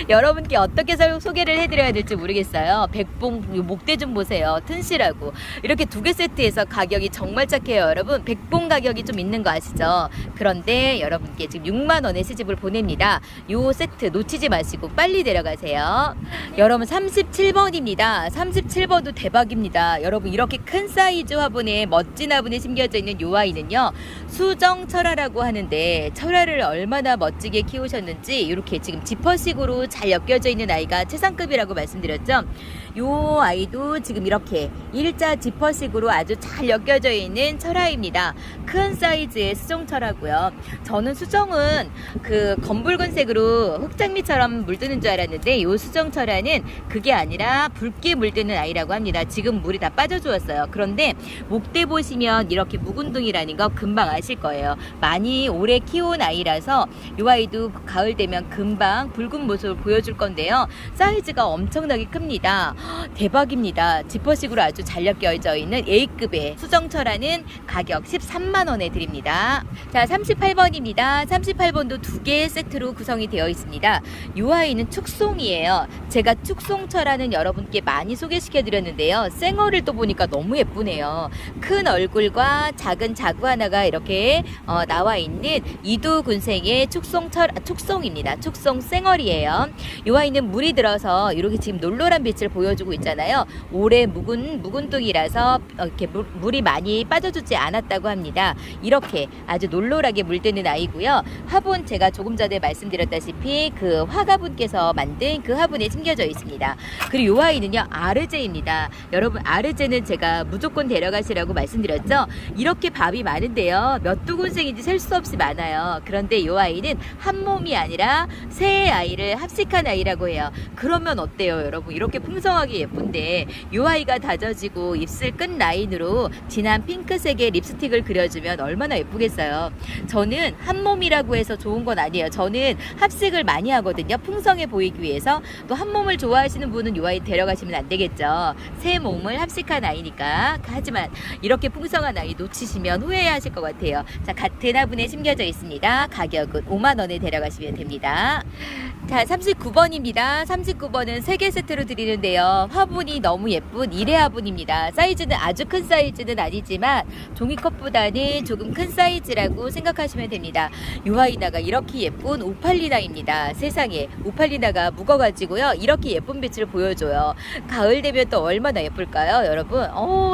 여러분께 어떻게 소개를 해드려야 될지 모르겠어요. 백봉 목대 좀 보세요. 튼실하고 이렇게 2개 세트에서 가격이 정말 착해요. 여러분, 백봉 가격이 좀 있는 거 아시죠? 그런데 여러분께 지금 6만원에 시집을 보냅니다. 요 세트 놓치지 마시고 빨리 데려가세요. 여러분, 37번입니다 37번도 대박입니다. 여러분, 이렇게 큰 사이즈 화분에 멋진 화분에 심겨져 있는 요 아이는요, 수정철화라고 하는데 철화를 얼마나 멋지게 키우셨는지 이렇게 지금 지퍼식으로 잘 엮여져 있는 아이가 최상급이라고 말씀드렸죠. 요 아이도 지금 이렇게 일자 지퍼식으로 아주 잘 엮여져 있는 철화입니다. 큰 사이즈의 수정철화고요. 저는 수정은 그 검붉은색으로 흑장미처럼 물드는 줄 알았는데 요 수정철화는 그게 아니라 붉게 물드는 아이라고 합니다. 지금 물이 다 빠져 주었어요. 그런데 목대 보시면 이렇게 묵은둥이라는 거 금방 아실 거예요. 많이 오래 키운 아이라서 요 아이도 가을 되면 금방 붉은 모습을 보여줄 건데요. 사이즈가 엄청나게 큽니다. 대박입니다. 지퍼식으로 아주 잘 엮여져 있는 A급의 수정철화는 가격 13만원에 드립니다. 자, 38번입니다. 38번도 2개 세트로 구성이 되어 있습니다. 이 아이는 축송이에요. 제가 축송철화는 여러분께 많이 소개시켜 드렸는데요. 생얼을 또 보니까 너무 예쁘네요. 큰 얼굴과 작은 자구 하나가 이렇게 나와 있는 이두군생의 축송입니다. 축송 생얼이에요. 이 아이는 물이 들어서 이렇게 지금 놀놀한 빛을 보여주고 있잖아요. 올해 묵은둥이라서 이렇게 물이 많이 빠져주지 않았다고 합니다. 이렇게 아주 놀놀하게 물드는 아이고요. 화분 제가 조금 전에 말씀드렸다시피 그 화가분께서 만든 그 화분에 심겨져 있습니다. 그리고 이 아이는요, 아르제입니다. 여러분, 아르제는 제가 무조건 데려가시라고 말씀드렸죠. 이렇게 밥이 많은데요, 몇 두군생인지 셀 수 없이 많아요. 그런데 이 아이는 한 몸이 아니라 세 아이를 합식한 아이라고 해요. 그러면 어때요, 여러분? 이렇게 풍성하게 예쁜데 이 아이가 다져지고 입술 끝 라인으로 진한 핑크색의 립스틱을 그려주면 얼마나 예쁘겠어요. 저는 한 몸이라고 해서 좋은 건 아니에요. 저는 합식을 많이 하거든요. 풍성해 보이기 위해서. 또 한 몸을 좋아하시는 분은 이 아이 데려가시면 안 되겠죠. 세 몸을 합식한 아이니까. 하지만 이렇게 풍성한 아이 놓치시면 후회하실 것 같아요. 자, 같은 화분에 심겨져 있습니다. 가격은 5만원에 데려가시면 됩니다. 자, 39번입니다. 39번은 3개 세트로 드리는데요. 화분이 너무 예쁜 일회 화분입니다. 사이즈는 아주 큰 사이즈는 아니지만 종이컵보다는 조금 큰 사이즈라고 생각하시면 됩니다. 이 아이나가 이렇게 예쁜 오팔리나입니다. 세상에, 오팔리나가 묵어가지고요, 이렇게 예쁜 빛을 보여줘요. 가을 되면 또 얼마나 예쁠까요, 여러분?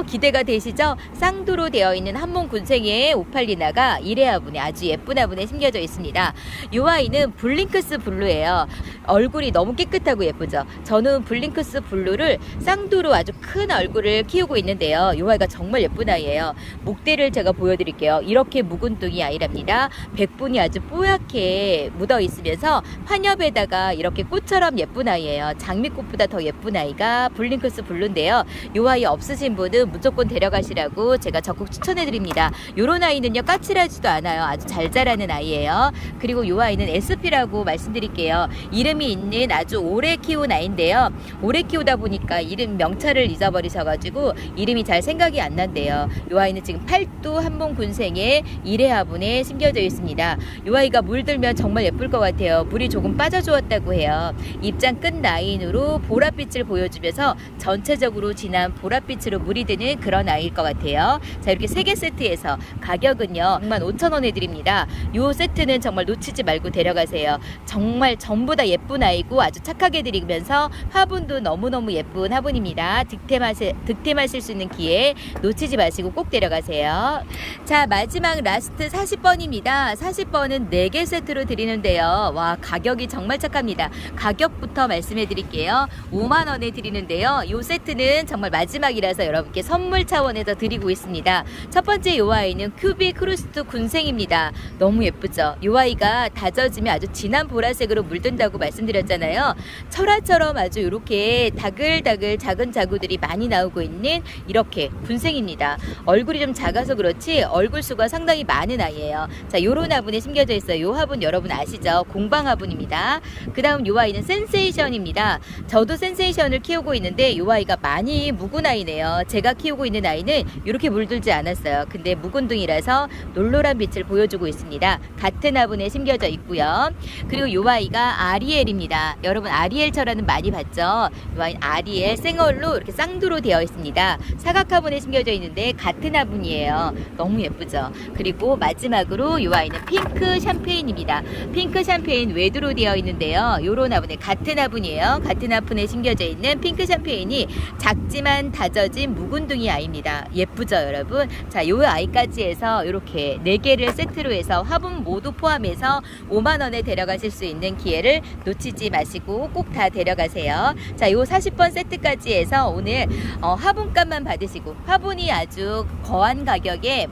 기대가 되시죠? 쌍두로 되어 있는 한몸 군생의 오팔리나가 일회 화분에 아주 예쁜 화분에 심겨져 있습니다. 이 아이는 블링크스 블루예요. 얼굴이 너무 깨끗하고 예쁘죠. 저는 블링크스 블루를 쌍두로 아주 큰 얼굴을 키우고 있는데요. 이 아이가 정말 예쁜 아이예요. 목대를 제가 보여드릴게요. 이렇게 묵은둥이 아이랍니다. 백분이 아주 뽀얗게 묻어 있으면서 환엽에다가 이렇게 꽃처럼 예쁜 아이예요. 장미꽃보다 더 예쁜 아이가 블링크스 블루인데요. 이 아이 없으신 분은 무조건 데려가시라고 제가 적극 추천해드립니다. 이런 아이는요, 까칠하지도 않아요. 아주 잘 자라는 아이예요. 그리고 이 아이는 SP라고 말씀드릴게요. 이름이 있는 아주 오래 키운 아이인데요. 오래 키우다 보니까 이름 명찰을 잊어버리셔가지고 이름이 잘 생각이 안 난대요. 이 아이는 지금 팔도 한몸 군생의 일회 화분에 심겨져 있습니다. 이 아이가 물들면 정말 예쁠 것 같아요. 물이 조금 빠져주었다고 해요. 입장 끝 라인으로 보랏빛을 보여주면서 전체적으로 진한 보랏빛으로 물이 드는 그런 아이일 것 같아요. 자, 이렇게 3개 세트에서 가격은요 65,000원에 드립니다. 이 세트는 정말 놓치지 말고 데려가세요. 정말 전부 다 예쁜 아이고 아주 착하게 드리면서 화분도 너무너무 예쁜 화분입니다. 득템하실 수 있는 기회 놓치지 마시고 꼭 데려가세요. 자, 마지막 라스트 40번입니다. 40번은 4개 세트로 드리는데요. 와, 가격이 정말 착합니다. 가격부터 말씀해 드릴게요. 5만원에 드리는데요. 이 세트는 정말 마지막이라서 여러분께 선물 차원에서 드리고 있습니다. 첫 번째 이 아이는 큐비 크루스트 군생입니다. 너무 예쁘죠? 이 아이가 다져지면 아주 진한 보라색으로 물든다고 말씀드렸잖아요. 철화처럼 아주 이렇게 다글다글 작은 자구들이 많이 나오고 있는 이렇게 군생입니다. 얼굴이 좀 작아서 그렇지 얼굴 수가 상당히 많은 아이예요. 자, 요런 화분에 심겨져 있어요. 요 화분 여러분 아시죠? 공방 화분입니다. 그 다음 요 아이는 센세이션입니다. 저도 센세이션을 키우고 있는데 요 아이가 많이 묵은 아이네요. 제가 키우고 있는 아이는 이렇게 물들지 않았어요. 근데 묵은둥이라서 놀놀한 빛을 보여주고 있습니다. 같은 화분에 심겨져 있고요. 그리고 요 아이가 아리엘입니다. 여러분 아리엘처럼은 많이 봤죠? 요 아이는 아리엘 생얼로 이렇게 쌍두로 되어 있습니다. 사각 화분에 심겨져 있는데 같은 화분이에요. 너무 예쁘죠? 그리고 마지막으로 요 아이는 핑크 샴페인입니다. 핑크 샴페인 외두로 되어 있는데요. 요런 화분에 같은 화분이에요. 같은 화분에 심겨져 있는 핑크 샴페인이 작지만 다져진 묵은둥이 아이입니다. 예쁘죠 여러분? 자, 요 아이까지 해서 이렇게 4개를 세트로 해서 화분 모두 포함해서 5만원에 데려가실 수 있는 기회를 놓치지 마시고 꼭 다 데려가세요. 자, 요 40번 세트까지 해서 오늘 화분값만 받으시고 화분이 아주 거한 가격에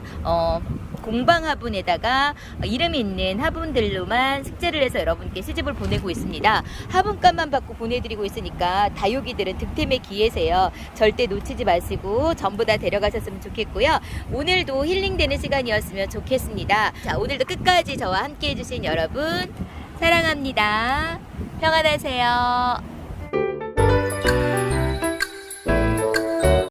공방 화분에다가 이름이 있는 화분들로만 식재를 해서 여러분께 시집을 보내고 있습니다. 화분값만 받고 보내드리고 있으니까 다육이들은 득템의 기회세요. 절대 놓치지 마시고 전부 다 데려가셨으면 좋겠고요. 오늘도 힐링되는 시간이었으면 좋겠습니다. 자, 오늘도 끝까지 저와 함께 해주신 여러분 사랑합니다. 평안하세요.